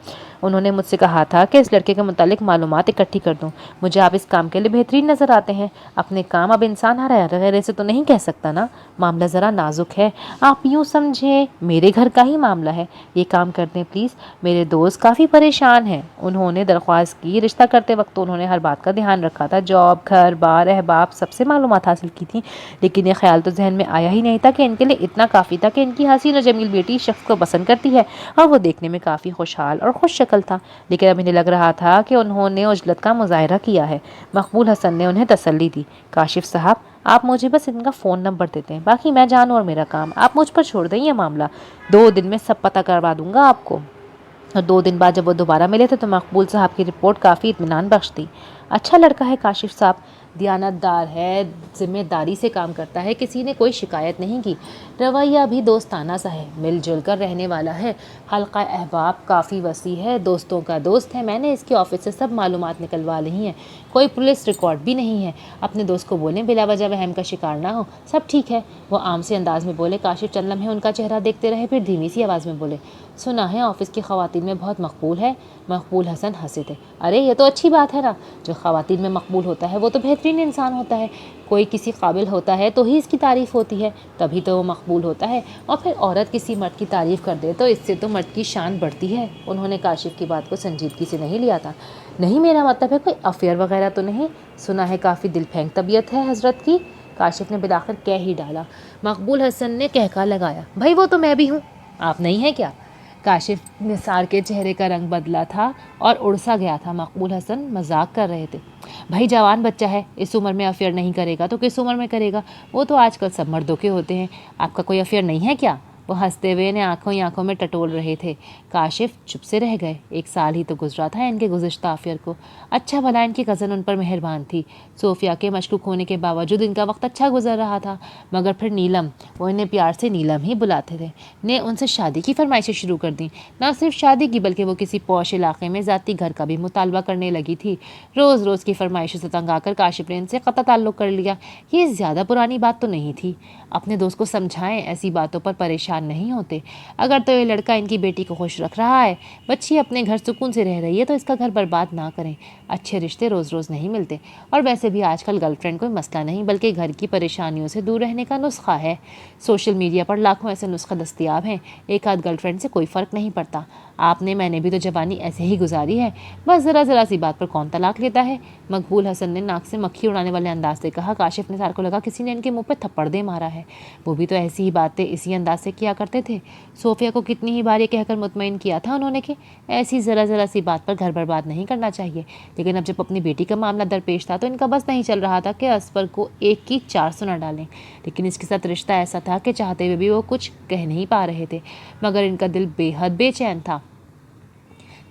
انہوں نے مجھ سے کہا تھا کہ اس لڑکے کے متعلق معلومات اکٹھی کر دوں۔ مجھے آپ اس کام کے لیے بہترین نظر آتے ہیں۔ اپنے کام اب انسان ہر غیر سے تو نہیں کہہ سکتا نا، معاملہ ذرا نازک ہے۔ آپ یوں سمجھیں میرے گھر کا ہی معاملہ ہے، یہ کام کر دیں پلیز۔ میرے دوست کافی پریشان ہیں۔ انہوں نے درخواست کی۔ رشتہ کرتے وقت تو انہوں نے ہر بات کا دھیان رکھا تھا، جاب، گھر بار، احباب، سب سے معلومات حاصل کی تھی، لیکن یہ خیال تو ذہن میں آیا ہی نہیں تھا کہ ان کے لیے اتنا کافی تھا کہ ان کی حسین اور جمیل بیٹی اس شخص کو پسند کرتی ہے، اور وہ دیکھنے میں کافی خوشحال اور خوش شکل تھا۔ لیکن اب انہیں لگ رہا تھا کہ انہوں نے عجلت کا مظاہرہ کیا ہے۔ مقبول حسن نے انہیں تسلی دی۔ کاشف صاحب، آپ مجھے بس ان کا فون نمبر دیتے ہیں، باقی میں جانوں اور میرا کام، آپ مجھ پر چھوڑ دیں یہ معاملہ۔ 2 دن میں سب پتہ کروا دوں گا آپ کو۔ اور 2 دن بعد جب وہ دوبارہ ملے تھے تو مقبول صاحب کی رپورٹ کافی اطمینان بخش تھی۔ اچھا لڑکا ہے کاشف صاحب، دیانت دار ہے، ذمہ داری سے کام کرتا ہے، کسی نے کوئی شکایت نہیں کی۔ رویہ بھی دوستانہ سا ہے، مل جل کر رہنے والا ہے، حلقہ احباب کافی وسیع ہے، دوستوں کا دوست ہے۔ میں نے اس کے آفس سے سب معلومات نکلوا لی ہیں، کوئی پولیس ریکارڈ بھی نہیں ہے۔ اپنے دوست کو بولیں بلا وجہ وہم کا شکار نہ ہو، سب ٹھیک ہے۔ وہ عام سے انداز میں بولے۔ کاشف چند لمحے ان کا چہرہ دیکھتے رہے، پھر دھیمی سی آواز میں بولے، سنا ہے آفس کی خواتین میں بہت مقبول ہے۔ مقبول حسن ہنسے تھے۔ ارے یہ تو اچھی بات ہے نا، جو خواتین میں مقبول ہوتا ہے وہ تو بہترین انسان ہوتا ہے۔ کوئی کسی قابل ہوتا ہے تو ہی اس کی تعریف ہوتی ہے، تبھی تو وہ مقبول ہوتا ہے۔ اور پھر عورت کسی مرد کی تعریف کر دے تو اس سے تو مرد کی شان بڑھتی ہے۔ انہوں نے کاشف کی بات کو سنجیدگی سے نہیں لیا تھا۔ نہیں، میرا مطلب ہے کوئی افیئر وغیرہ تو نہیں؟ سنا ہے کافی دل پھینک طبیعت ہے حضرت کی۔ کاشف نے بالآخر کہہ ہی ڈالا۔ مقبول حسن نے کہکا لگایا، بھائی وہ تو میں بھی ہوں، آپ نہیں ہیں کیا؟ کاشف نثار کے چہرے کا رنگ بدلا تھا اور اڑ سا گیا تھا۔ مقبول حسن مذاق کر رہے تھے۔ بھائی جوان بچہ ہے، اس عمر میں افیئر نہیں کرے گا تو کس عمر میں کرے گا؟ وہ تو آج کل سب مردوں کے ہوتے ہیں، آپ کا کوئی افیئر نہیں ہے کیا؟ وہ ہنستے ہوئے انہیں آنکھوں ہی آنکھوں میں ٹٹول رہے تھے۔ کاشف چپ سے رہ گئے۔ 1 سال ہی تو گزرا تھا ان کے گزشتہ افیئر کو۔ اچھا بھلا ان کی کزن ان پر مہربان تھی، صوفیہ کے مشکوک ہونے کے باوجود ان کا وقت اچھا گزر رہا تھا، مگر پھر نیلم، وہ انہیں پیار سے نیلم ہی بلاتے تھے، نے ان سے شادی کی فرمائشیں شروع کر دیں۔ نہ صرف شادی کی بلکہ وہ کسی پوش علاقے میں ذاتی گھر کا بھی مطالبہ کرنے لگی تھی۔ روز روز کی فرمائشوں سے تنگ آ کر کاشف نے ان سے قطع تعلق کر لیا۔ یہ زیادہ پرانی بات تو نہیں تھی، اپنے دوست کو سمجھائیں، ایسی باتوں پر پریشان نہیں ہوتے۔ اگر تو یہ لڑکا ان کی بیٹی کو خوش رکھ رہا ہے، بچی اپنے گھر سکون سے رہ رہی ہے، تو اس کا گھر برباد نہ کریں۔ اچھے رشتے روز روز نہیں ملتے، اور ویسے بھی آج کل گرل فرینڈ کوئی مسئلہ نہیں بلکہ گھر کی پریشانیوں سے دور رہنے کا نسخہ ہے۔ سوشل میڈیا پر لاکھوں ایسے نسخے دستیاب ہیں، ایک آدھ گرل فرینڈ سے کوئی فرق نہیں پڑتا۔ آپ نے، میں نے بھی تو جوانی ایسے ہی گزاری ہے، بس ذرا سی بات پر کون طلاق لیتا ہے؟ مقبول حسن نے ناک سے مکھی اڑانے والے انداز سے کہا۔ کاشف نثار کو لگا کسی نے ان کے منہ پہ تھپڑ دے مارا ہے، وہ بھی تو ایسی ہی باتیں اسی انداز سے کیا کرتے تھے۔ صوفیہ کو کتنی ہی بار یہ کہہ کر مطمئن کیا تھا انہوں نے کہ ایسی ذرا سی بات پر گھر برباد نہیں کرنا چاہیے، لیکن اب جب اپنی بیٹی کا معاملہ درپیش تھا تو ان کا بس نہیں چل رہا تھا کہ اسفر کو 1 کی 4 سنا ڈالیں۔ لیکن اس کے ساتھ رشتہ ایسا تھا کہ چاہتے ہوئے بھی وہ کچھ کہہ نہیں پا رہے تھے، مگر ان کا دل بے حد بے چین تھا۔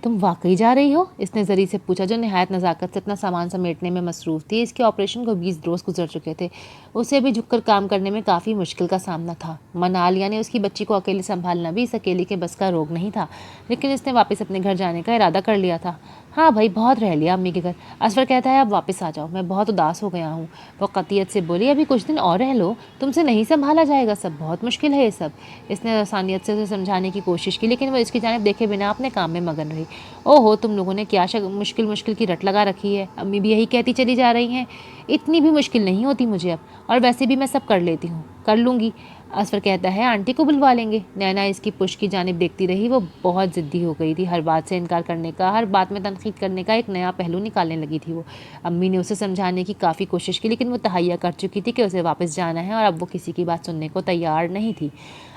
تم واقعی جا رہی ہو؟ اس نے زری سے پوچھا، جو نہایت نزاکت سے اپنا سامان سمیٹنے میں مصروف تھی۔ اس کے آپریشن کو 20 روز گزر چکے تھے، اسے بھی جھک کر کام کرنے میں کافی مشکل کا سامنا تھا۔ منال یعنی اس کی بچی کو اکیلے سنبھالنا بھی اس اکیلی کے بس کا روگ نہیں تھا، لیکن اس نے واپس اپنے گھر جانے کا ارادہ کر لیا تھا۔ ہاں بھائی، بہت رہ لیا امی کے گھر، اسفر کہتا ہے اب واپس آ جاؤ، میں بہت اداس ہو گیا ہوں۔ وہ قطعیت سے بولی، ابھی کچھ دن اور رہ لو، تم سے نہیں سنبھالا جائے گا سب، بہت مشکل ہے یہ سب۔ اس نے آسانیت سے اسے سمجھانے کی کوشش کی، لیکن وہ اس کی جانب دیکھے بنا اپنے کام میں مگن رہی۔ اوہو، تم لوگوں نے کیا مشکل کی رٹ لگا رکھی ہے، امی بھی یہی کہتی چلی جا رہی ہیں۔ اتنی بھی مشکل نہیں ہوتی مجھے اب، اور ویسے بھی میں سب کر لیتی ہوں، کر لوں گی۔ اسفر کہتا ہے آنٹی کو بلوا لیں گے۔ نینا اس کی پش کی جانب دیکھتی رہی، وہ بہت ضدی ہو گئی تھی، ہر بات سے انکار کرنے کا، ہر بات میں تنقید کرنے کا ایک نیا پہلو نکالنے لگی تھی وہ۔ امی نے اسے سمجھانے کی کافی کوشش کی، لیکن وہ تہیہ کر چکی تھی کہ اسے واپس جانا ہے، اور اب وہ کسی کی بات سننے کو تیار نہیں تھی۔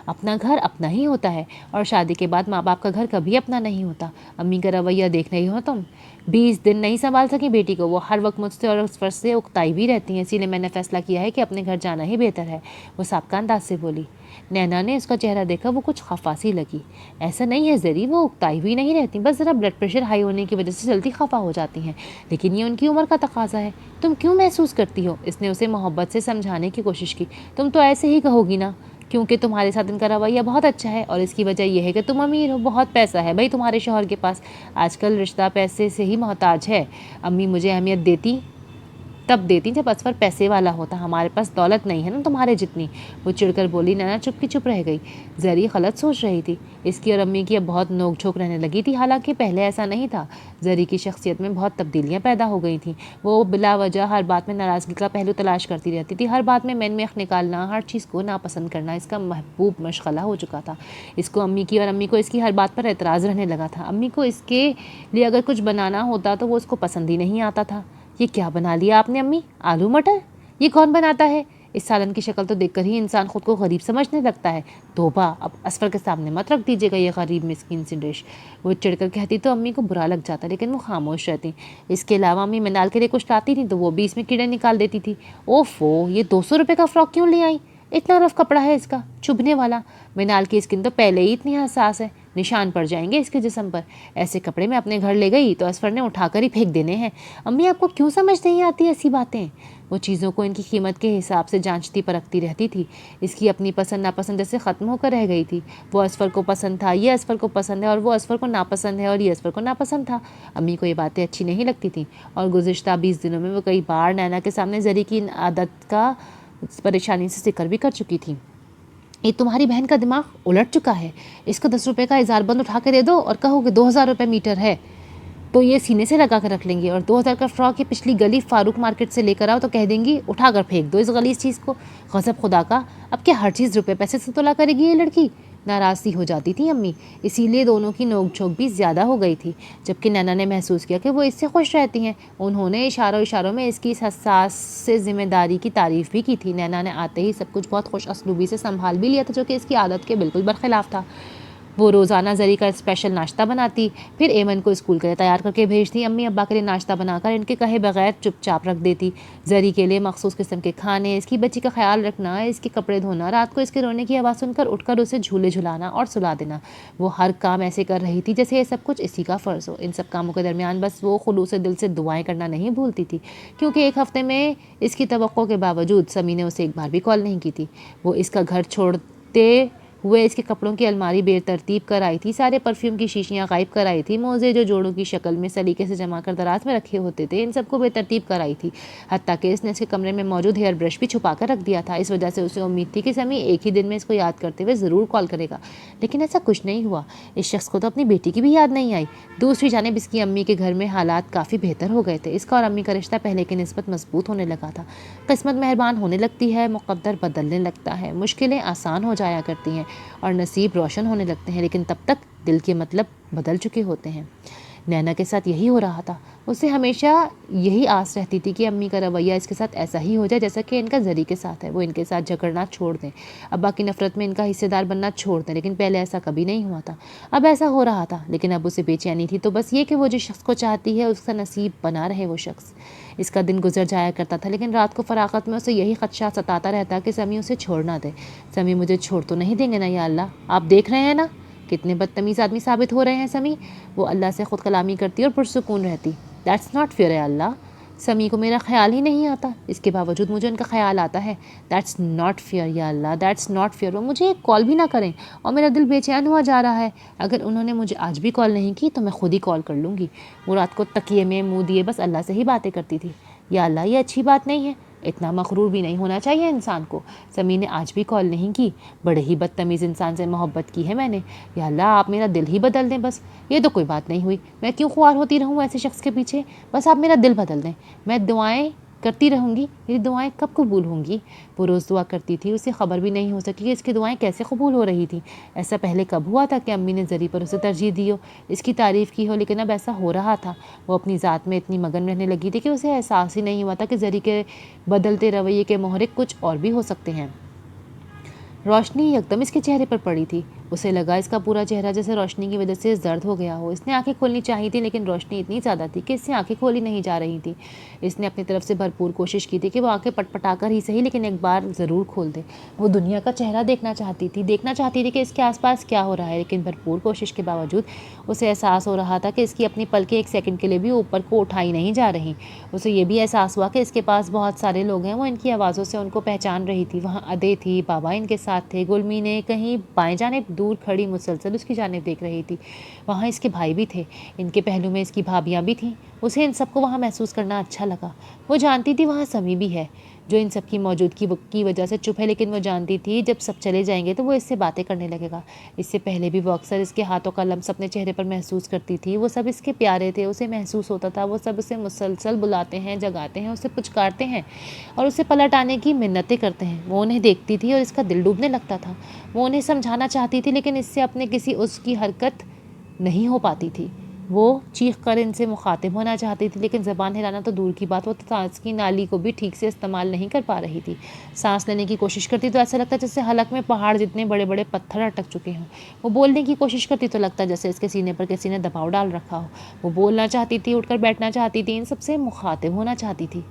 اپنا گھر اپنا ہی ہوتا ہے، اور شادی کے بعد ماں باپ کا گھر کبھی اپنا نہیں ہوتا۔ امی کا رویہ دیکھ رہی ہو تم، 20 دن نہیں سنبھال سکی بیٹی کو، وہ ہر وقت مجھ سے اور اس فرض سے اکتائی بھی رہتی ہیں، اسی لیے میں نے فیصلہ کیا ہے کہ اپنے گھر جانا ہی بہتر ہے، وہ سابقہ انداز سے بولی۔ نینا نے اس کا چہرہ دیکھا، وہ کچھ خفا سی لگی۔ ایسا نہیں ہے زری، وہ اکتائی ہوئی نہیں رہتی، بس ذرا بلڈ پریشر ہائی ہونے کی وجہ سے جلدی خفا ہو جاتی ہیں، لیکن یہ ان کی عمر کا تقاضا ہے۔ تم کیوں محسوس کرتی ہو؟ اس نے اسے محبت سے سمجھانے کی کوشش کی۔ تم تو ایسے ہی کہو گی نا، کیونکہ تمہارے ساتھ ان کا رویہ بہت اچھا ہے، اور اس کی وجہ یہ ہے کہ تم امیر ہو، بہت پیسہ ہے بھائی تمہارے شوہر کے پاس، آج کل رشتہ پیسے سے ہی محتاج ہے۔ امی مجھے اہمیت دیتی تب دیتی جب اسفر پیسے والا ہوتا، ہمارے پاس دولت نہیں ہے نا تمہارے جتنی۔ وہ چڑ کر بولی۔ نینا چپ کی چپ رہ گئی۔ زری غلط سوچ رہی تھی۔ اس کی اور امی کی اب بہت نوک جھوک رہنے لگی تھی، حالانکہ پہلے ایسا نہیں تھا۔ زری کی شخصیت میں بہت تبدیلیاں پیدا ہو گئی تھیں۔ وہ بلا وجہ ہر بات میں ناراضگی کا پہلو تلاش کرتی رہتی تھی، ہر بات میں میخ نکالنا، ہر چیز کو ناپسند کرنا اس کا محبوب مشغلہ ہو چکا تھا۔ اس کو امی کی اور امی کو اس کی ہر بات پر اعتراض رہنے لگا تھا۔ امی کو اس کے لیے اگر کچھ بنانا ہوتا تو وہ اس کو پسند ہی نہیں آتا تھا۔ یہ کیا بنا لیا آپ نے امی؟ آلو مٹر؟ یہ کون بناتا ہے؟ اس سالن کی شکل تو دیکھ کر ہی انسان خود کو غریب سمجھنے لگتا ہے۔ توبہ، اب اسفر کے سامنے مت رکھ دیجیے گا یہ غریب مسکین سی ڈش۔ وہ چڑھ کر کہتی تو امی کو برا لگ جاتا، لیکن وہ خاموش رہتی۔ اس کے علاوہ امی منال کے لیے کچھ لاتی تھی تو وہ بھی اس میں کیڑے نکال دیتی تھی۔ اوفو، یہ 200 روپے کا فراک کیوں لے آئی؟ اتنا رف کپڑا ہے اس کا، چبھنے والا۔ منال کی اسکن تو پہلے ہی اتنی حساس ہے، نشان پڑ جائیں گے اس کے جسم پر۔ ایسے کپڑے میں اپنے گھر لے گئی تو اسفر نے اٹھا کر ہی پھینک دینے ہیں۔ امی آپ کو کیوں سمجھ نہیں آتی ایسی باتیں؟ وہ چیزوں کو ان کی قیمت کے حساب سے جانچتی پرکھتی رہتی تھی۔ اس کی اپنی پسند ناپسند جیسے ختم ہو کر رہ گئی تھی۔ وہ اسفر کو پسند تھا، یہ اسفر کو پسند ہے، اور وہ اسفر کو ناپسند ہے اور یہ اسفر کو ناپسند تھا۔ امی کو یہ باتیں اچھی نہیں لگتی تھیں، اور گزشتہ 20 دنوں میں وہ کئی بار نینا کے سامنے زری کی عادت کا پریشانی سے ذکر بھی کر چکی تھی۔ یہ تمہاری بہن کا دماغ الٹ چکا ہے۔ اس کو 10 روپے کا اظہار بند اٹھا کے دے دو اور کہو کہ 2000 روپے میٹر ہے تو یہ سینے سے لگا کر رکھ لیں گے، اور 2000 کا فراک یہ پچھلی گلی فاروق مارکیٹ سے لے کر آؤ تو کہہ دیں گی اٹھا کر پھینک دو اس غلیظ چیز کو۔ غضب خدا کا، اب کیا ہر چیز روپے پیسے سے تولا کرے گی یہ لڑکی؟ ناراض سی ہو جاتی تھی امی، اسی لیے دونوں کی نوک جھوک بھی زیادہ ہو گئی تھی۔ جبکہ نینا نے محسوس کیا کہ وہ اس سے خوش رہتی ہیں۔ انہوں نے اشاروں میں اس کی اس حساس سے ذمہ داری کی تعریف بھی کی تھی۔ نینا نے آتے ہی سب کچھ بہت خوش اسلوبی سے سنبھال بھی لیا تھا، جو کہ اس کی عادت کے بالکل برخلاف تھا۔ وہ روزانہ زری کا اسپیشل ناشتہ بناتی، پھر ایمن کو اسکول کے لیے تیار کر کے بھیجتی۔ امی ابا کے لیے ناشتہ بنا کر ان کے کہے بغیر چپ چاپ رکھ دیتی۔ زری کے لیے مخصوص قسم کے کھانے، اس کی بچی کا خیال رکھنا، اس کے کپڑے دھونا، رات کو اس کے رونے کی آواز سن کر اٹھ کر اسے جھولے جھلانا اور سلا دینا۔ وہ ہر کام ایسے کر رہی تھی جیسے یہ سب کچھ اسی کا فرض ہو۔ ان سب کاموں کے درمیان بس وہ خلوص دل سے دعائیں کرنا نہیں بھولتی تھی، کیونکہ ایک ہفتے میں اس کی توقع کے باوجود سمی نے اسے ایک بار بھی کال نہیں کی تھی۔ وہ اس کا گھر چھوڑتے ہوئے اس کے کپڑوں کی الماری بے ترتیب کر آئی تھی، سارے پرفیوم کی شیشیاں غائب کر آئی تھی، موزے جو جوڑوں کی شکل میں سلیقے سے جما کر دراز میں رکھے ہوتے تھے ان سب کو بے ترتیب کر آئی تھی، حتیٰ کہ اس نے اس کے کمرے میں موجود ہیئر برش بھی چھپا کر رکھ دیا تھا۔ اس وجہ سے اسے امید تھی کہ سمی ایک ہی دن میں اس کو یاد کرتے ہوئے ضرور کال کرے گا، لیکن ایسا کچھ نہیں ہوا۔ اس شخص کو تو اپنی بیٹی کی بھی یاد نہیں آئی۔ دوسری جانب اس کی امی کے گھر میں حالات کافی بہتر ہو گئے تھے۔ اس کا اور امی کا رشتہ پہلے کی نسبت مضبوط ہونے لگا تھا۔ قسمت مہربان ہونے لگتی ہے، مقدر بدلنے لگتا ہے، مشکلیں آسان ہو جایا کرتی ہیں اور نصیب روشن ہونے لگتے ہیں، لیکن تب تک دل کے مطلب بدل چکے ہوتے ہیں۔ نینا کے ساتھ یہی ہو رہا تھا۔ اسے ہمیشہ یہی آس رہتی تھی کہ امی کا رویہ اس کے ساتھ ایسا ہی ہو جائے جیسا کہ ان کا زری کے ساتھ ہے، وہ ان کے ساتھ جھگڑنا چھوڑ دیں، ابا کی نفرت میں ان کا حصے دار بننا چھوڑ دیں، لیکن پہلے ایسا کبھی نہیں ہوا تھا۔ اب ایسا ہو رہا تھا، لیکن اب اسے بے چینی تھی، تو بس یہ کہ وہ جس شخص کو چاہتی ہے اس کا نصیب بنا رہے وہ شخص۔ اس کا دن گزر جایا کرتا تھا، لیکن رات کو فراغت میں اسے یہی خدشہ ستاتا رہتا کہ سمی اسے چھوڑ نہ دے۔ سمی مجھے چھوڑ تو نہیں دیں گے نا یا اللہ؟ آپ دیکھ رہے ہیں نا کتنے بدتمیز آدمی ثابت ہو رہے ہیں سمی۔ وہ اللہ سے خود کلامی کرتی اور پرسکون رہتی۔ دیٹس ناٹ فیئر اے اللہ، سمی کو میرا خیال ہی نہیں آتا، اس کے باوجود مجھے ان کا خیال آتا ہے۔ دیٹس ناٹ فیئر یا اللہ، دیٹس ناٹ فیئر۔ وہ مجھے ایک کال بھی نہ کریں اور میرا دل بے چین ہوا جا رہا ہے۔ اگر انہوں نے مجھے آج بھی کال نہیں کی تو میں خود ہی کال کر لوں گی۔ وہ رات کو تکیے میں منہ دیے بس اللہ سے ہی باتیں کرتی تھی۔ یا اللہ، یہ اچھی بات نہیں ہے، اتنا مغرور بھی نہیں ہونا چاہیے انسان کو۔ سمی نے آج بھی کال نہیں کی، بڑے ہی بدتمیز انسان سے محبت کی ہے میں نے۔ یا اللہ، آپ میرا دل ہی بدل دیں بس، یہ تو کوئی بات نہیں ہوئی، میں کیوں خوار ہوتی رہوں ایسے شخص کے پیچھے؟ بس آپ میرا دل بدل دیں، میں دعائیں کرتی رہوں گی، میری دعائیں کب قبول ہوں گی؟ وہ روز دعا کرتی تھی، اسے خبر بھی نہیں ہو سکی کہ اس کی دعائیں کیسے قبول ہو رہی تھیں۔ ایسا پہلے کب ہوا تھا کہ امی نے زری پر اسے ترجیح دی ہو، اس کی تعریف کی ہو، لیکن اب ایسا ہو رہا تھا۔ وہ اپنی ذات میں اتنی مگن رہنے لگی تھی کہ اسے احساس ہی نہیں ہوا تھا کہ زری کے بدلتے رویے کے محرک کچھ اور بھی ہو سکتے ہیں۔ روشنی یکدم اس کے چہرے پر پڑی تھی، اسے لگا اس کا پورا چہرہ جیسے روشنی کی وجہ سے زرد ہو گیا ہو۔ اس نے آنکھیں کھولنی چاہی تھی، لیکن روشنی اتنی زیادہ تھی کہ اس سے آنکھیں کھولی نہیں جا رہی تھی۔ اس نے اپنی طرف سے بھرپور کوشش کی تھی کہ وہ آنکھیں پٹ پٹا کر ہی صحیح لیکن ایک بار ضرور کھول دے۔ وہ دنیا کا چہرہ دیکھنا چاہتی تھی کہ اس کے آس پاس کیا ہو رہا ہے، لیکن بھرپور کوشش کے باوجود اسے احساس ہو رہا تھا کہ اس کی اپنی پلکیں ایک سیکنڈ کے لیے بھی اوپر کو اٹھائی نہیں جا رہی۔ اسے یہ بھی احساس ہوا کہ اس کے پاس بہت سارے لوگ ہیں، وہ ان کی آوازوں سے ان کو پہچان رہی تھی۔ وہاں ادے تھی، بابا ان کے ساتھ تھے، گلمی نے کہیں بائیں جانب دور کھڑی مسلسل اس کی جانب دیکھ رہی تھی۔ وہاں اس کے بھائی بھی تھے، ان کے پہلو میں اس کی بھابیاں بھی تھیں۔ اسے ان سب کو وہاں محسوس کرنا اچھا لگا۔ وہ جانتی تھی وہاں سمی بھی ہے، جو ان سب کی موجودگی کی وجہ سے چپ ہے، لیکن وہ جانتی تھی جب سب چلے جائیں گے تو وہ اس سے باتیں کرنے لگے گا۔ اس سے پہلے بھی وہ اکثر اس کے ہاتھوں کا لمس اپنے چہرے پر محسوس کرتی تھی۔ وہ سب اس کے پیارے تھے، اسے محسوس ہوتا تھا وہ سب اسے مسلسل بلاتے ہیں، جگاتے ہیں، اسے پچکارتے ہیں اور اسے پلٹ آنے کی منتیں کرتے ہیں۔ وہ انہیں دیکھتی تھی اور اس کا دل ڈوبنے لگتا تھا۔ وہ انہیں سمجھانا چاہتی تھی لیکن اس سے اپنے کسی اس کی حرکت نہیں ہو پاتی تھی۔ وہ چیخ کر ان سے مخاطب ہونا چاہتی تھی لیکن زبان ہلانا تو دور کی بات، وہ سانس کی نالی کو بھی ٹھیک سے استعمال نہیں کر پا رہی تھی۔ سانس لینے کی کوشش کرتی تو ایسا لگتا جیسے حلق میں پہاڑ جتنے بڑے بڑے پتھر اٹک چکے ہوں۔ وہ بولنے کی کوشش کرتی تو لگتا جیسے اس کے سینے پر کسی نے دباؤ ڈال رکھا ہو۔ وہ بولنا چاہتی تھی، اٹھ کر بیٹھنا چاہتی تھی، ان سب سے مخاطب ہونا چاہتی تھی،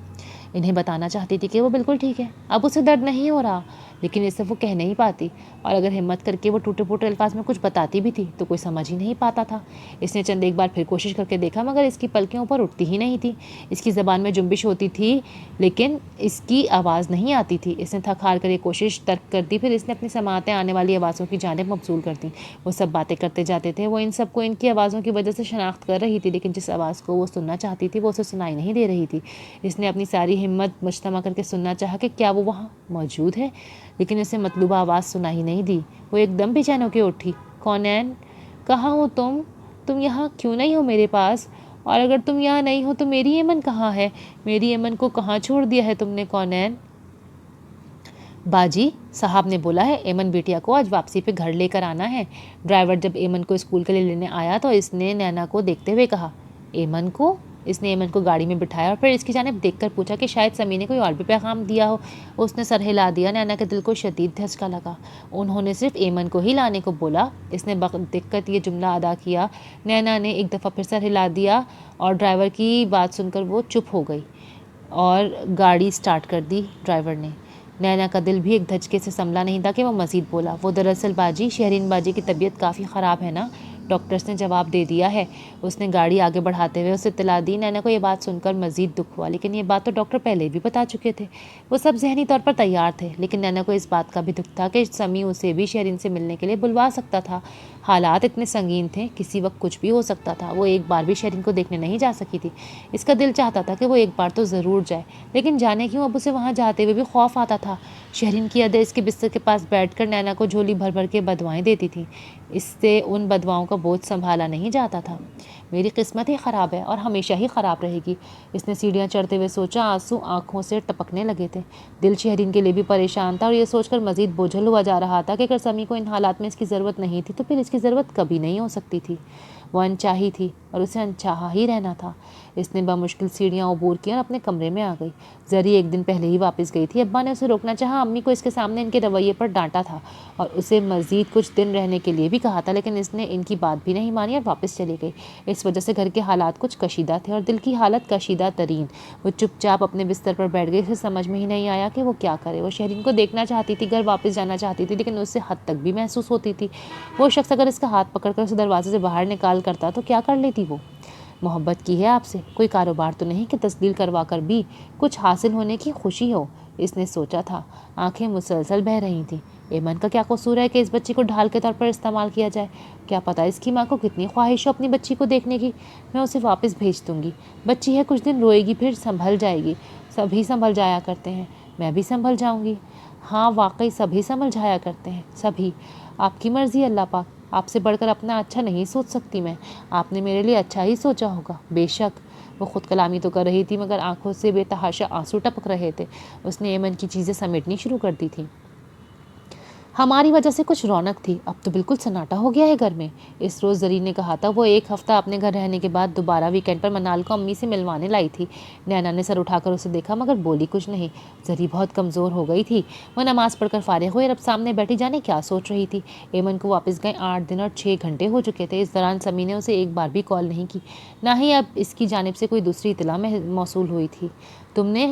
انہیں بتانا چاہتی تھی کہ وہ بالکل ٹھیک ہے، اب اسے درد نہیں ہو رہا، لیکن یہ سب وہ کہہ نہیں پاتی، اور اگر ہمت کر کے وہ ٹوٹے پھوٹے الفاظ میں کچھ بتاتی بھی تھی تو کوئی سمجھ ہی نہیں پاتا تھا۔ اس نے چند ایک بار پھر کوشش کر کے دیکھا مگر اس کی پلکیں اوپر اٹھتی ہی نہیں تھی۔ اس کی زبان میں جنبش ہوتی تھی لیکن اس کی آواز نہیں آتی تھی۔ اس نے تھک ہار کر یہ کوشش ترک کر دی، پھر اس نے اپنی سماعتیں آنے والی آوازوں کی جانب مبذول کر دیں۔ وہ سب باتیں کرتے جاتے تھے، وہ ان سب کو ان کی آوازوں کی وجہ سے شناخت کر رہی تھی، لیکن جس آواز کو وہ سننا چاہتی تھی وہ اسے سنائی نہیں دے رہی تھی۔ اس نے اپنی ساری ہمت مجتمع کر کے سننا چاہا کہ کیا وہ وہاں موجود ہے، لیکن اسے مطلوبہ آواز سنائی نہیں دی۔ وہ ایک دم بے چین ہو کے اٹھی۔ کونین، کہاں ہو تم؟ تم یہاں کیوں نہیں ہو میرے پاس؟ اور اگر تم یہاں نہیں ہو تو میری ایمن کہاں ہے؟ میری ایمن کو کہاں چھوڑ دیا ہے تم نے کونین؟ باجی صاحب نے بولا ہے ایمن بیٹیا کو آج واپسی پہ گھر لے کر آنا ہے۔ ڈرائیور جب ایمن کو اسکول کے لیے لینے آیا تو اس نے نینا کو دیکھتے ہوئے کہا، ایمن کو؟ اس نے ایمن کو گاڑی میں بٹھایا اور پھر اس کی جانب دیکھ کر پوچھا کہ شاید سمی نے کوئی اور بھی پیغام دیا ہو۔ اس نے سر ہلا دیا۔ نینا کے دل کو شدید دھچکا لگا۔ انہوں نے صرف ایمن کو ہی لانے کو بولا؟ اس نے دقت یہ جملہ ادا کیا۔ نینا نے ایک دفعہ پھر سر ہلا دیا اور ڈرائیور کی بات سن کر وہ چپ ہو گئی اور گاڑی سٹارٹ کر دی ڈرائیور نے۔ نینا کا دل بھی ایک دھچکے سے سنبھلا نہیں تھا کہ وہ مزید بولا، وہ دراصل باجی شہرین باجی کی طبیعت کافی خراب ہے نا، ڈاکٹرز نے جواب دے دیا ہے۔ اس نے گاڑی آگے بڑھاتے ہوئے اسے اطلاع دی۔ نینا کو یہ بات سن کر مزید دکھ ہوا، لیکن یہ بات تو ڈاکٹر پہلے بھی بتا چکے تھے۔ وہ سب ذہنی طور پر تیار تھے، لیکن نینا کو اس بات کا بھی دکھ تھا کہ سمی اسے بھی شہرین سے ملنے کے لیے بلوا سکتا تھا۔ حالات اتنے سنگین تھے، کسی وقت کچھ بھی ہو سکتا تھا۔ وہ ایک بار بھی شہرین کو دیکھنے نہیں جا سکی تھی۔ اس کا دل چاہتا تھا کہ وہ ایک بار تو ضرور جائے، لیکن جانے کیوں اب اسے وہاں جاتے ہوئے بھی خوف آتا تھا۔ شہرین کی ادا اس کے بستر کے پاس بیٹھ کر نینا کو جھولی بھر بھر کے بدوائیں دیتی تھی۔ اس سے ان بدواؤں کا بوجھ سنبھالا نہیں جاتا تھا۔ میری قسمت ہی خراب ہے اور ہمیشہ ہی خراب رہے گی، اس نے سیڑھیاں چڑھتے ہوئے سوچا۔ آنسو آنکھوں سے ٹپکنے لگے تھے۔ دل شہرین کے لیے بھی پریشان تھا اور یہ سوچ کر مزید بوجھل ہوا جا رہا تھا کہ اگر سمی کو ان حالات میں اس کی ضرورت نہیں تھی تو پھر اس کی ضرورت کبھی نہیں ہو سکتی تھی۔ وہ انچاہی تھی اور اسے انچاہا ہی رہنا تھا۔ اس نے بمشکل سیڑھیاں عبور کی اور اپنے کمرے میں آ گئی۔ زری ایک دن پہلے ہی واپس گئی تھی۔ ابا نے اسے روکنا چاہا، امی کو اس کے سامنے ان کے رویے پر ڈانٹا تھا اور اسے مزید کچھ دن رہنے کے لیے بھی کہا تھا، لیکن اس نے ان کی بات بھی نہیں مانی اور واپس چلی گئی۔ اس وجہ سے گھر کے حالات کچھ کشیدہ تھے اور دل کی حالت کشیدہ ترین۔ وہ چپ چاپ اپنے بستر پر بیٹھ گئی۔ اسے سمجھ میں ہی نہیں آیا کہ وہ کیا کرے۔ وہ شہرین کو دیکھنا چاہتی تھی، گھر واپس جانا چاہتی تھی، لیکن اسے حد تک بھی محسوس ہوتی تھی وہ شخص اگر اس کا ہاتھ پکڑ کر اسے دروازے سے باہر نکال کرتا تو کیا کر لیتی وہ؟ محبت کی ہے آپ سے، کوئی کاروبار تو نہیں کہ تسلیل کروا کر بھی کچھ حاصل ہونے کی خوشی ہو، اس نے سوچا تھا۔ آنکھیں مسلسل بہہ رہی تھیں۔ ایمن کا کیا قصور ہے کہ اس بچی کو ڈھال کے طور پر استعمال کیا جائے؟ کیا پتہ اس کی ماں کو کتنی خواہش ہو اپنی بچی کو دیکھنے کی۔ میں اسے واپس بھیج دوں گی، بچی ہے کچھ دن روئے گی پھر سنبھل جائے گی۔ سبھی سنبھل جایا کرتے ہیں، میں بھی سنبھل جاؤں گی۔ ہاں واقعی سبھی سنبھل جایا کرتے ہیں، سبھی۔ آپ کی مرضی اللہ پاک، آپ سے بڑھ کر اپنا اچھا نہیں سوچ سکتی میں، آپ نے میرے لیے اچھا ہی سوچا ہوگا بے شک۔ وہ خود کلامی تو کر رہی تھی مگر آنکھوں سے بے تحاشا آنسو ٹپک رہے تھے۔ اس نے ایمن کی چیزیں سمیٹنی شروع کر دی تھی۔ ہماری وجہ سے کچھ رونق تھی، اب تو بالکل سناٹا ہو گیا ہے گھر میں، اس روز زرین نے کہا تھا۔ وہ ایک ہفتہ اپنے گھر رہنے کے بعد دوبارہ ویکینڈ پر منال کو امی سے ملوانے لائی تھی۔ نینا نے سر اٹھا کر اسے دیکھا مگر بولی کچھ نہیں۔ زری بہت کمزور ہو گئی تھی۔ وہ نماز پڑھ کر فارغ ہوئی اور اب سامنے بیٹھی جانے کیا سوچ رہی تھی۔ ایمن کو واپس گئے 8 دن اور 6 گھنٹے ہو چکے تھے۔ اس دوران سمی نے اسے ایک بار بھی کال نہیں کی، نہ ہی اب اس کی جانب سے کوئی دوسری اطلاع موصول ہوئی تھی۔ تم نے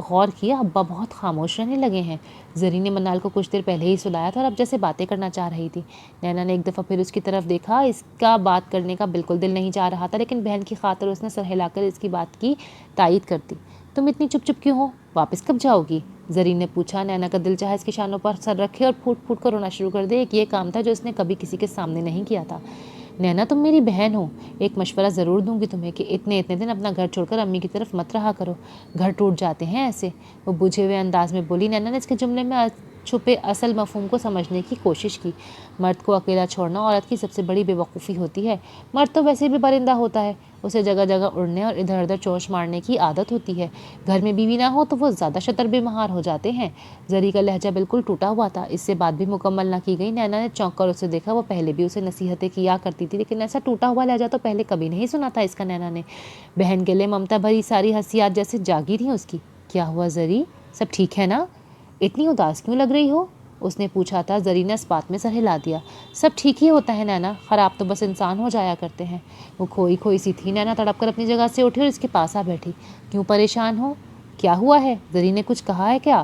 غور کیا ابا بہت خاموش رہنے لگے ہیں؟ زری نے منال کو کچھ دیر پہلے ہی سلایا تھا اور اب جیسے باتیں کرنا چاہ رہی تھی۔ نینا نے ایک دفعہ پھر اس کی طرف دیکھا۔ اس کا بات کرنے کا بالکل دل نہیں چاہ رہا تھا، لیکن بہن کی خاطر اس نے سر ہلا کر اس کی بات کی تائید کر دی۔ تم اتنی چپ چپ کیوں ہو؟ واپس کب جاؤ گی؟ زرین نے پوچھا۔ نینا کا دل چاہا اس کی شانوں پر سر رکھے اور پھوٹ پھوٹ کر رونا شروع کر دے۔ ایک یہ کام تھا جو اس نے کبھی کسی کے سامنے نہیں کیا تھا۔ نینا تم میری بہن ہو، ایک مشورہ ضرور دوں گی تمہیں کہ اتنے دن اپنا گھر چھوڑ کر امی کی طرف مت رہا کرو، گھر ٹوٹ جاتے ہیں ایسے، وہ بجھے ہوئے انداز میں بولی۔ نینا نے اس کے جملے میں چھپے اصل مفہوم کو سمجھنے کی کوشش کی۔ مرد کو اکیلا چھوڑنا عورت کی سب سے بڑی بے وقوفی ہوتی ہے۔ مرد تو ویسے بھی پرندہ ہوتا ہے، اسے جگہ جگہ اڑنے اور ادھر ادھر چونچ مارنے کی عادت ہوتی ہے۔ گھر میں بیوی نہ ہو تو وہ زیادہ شتر بے مہار ہو جاتے ہیں۔ زری کا لہجہ بالکل ٹوٹا ہوا تھا۔ اس سے بات بھی مکمل نہ کی گئی۔ نینا نے چونک کر اسے دیکھا۔ وہ پہلے بھی اسے نصیحتیں کیا کرتی تھی، لیکن ایسا ٹوٹا ہوا لہجہ تو پہلے کبھی نہیں سنا تھا اس کا۔ نینا نے بہن کے لیے ممتا بھری ساری حسیات جیسے جاگی تھیں اس کی۔ کیا ہوا زری، سب ٹھیک ہے نا؟ اتنی اداس کیوں لگ رہی ہو؟ اس نے پوچھا تھا۔ زری نے اس بات میں سر ہلا دیا۔ سب ٹھیک ہی ہوتا ہے نینا، خراب تو بس انسان ہو جایا کرتے ہیں۔ وہ کھوئی کھوئی سی تھی۔ نینا تڑپ کر اپنی جگہ سے اٹھی اور اس کے پاس آ بیٹھی۔ کیوں پریشان ہو؟ کیا ہوا ہے؟ زری نے کچھ کہا ہے کیا؟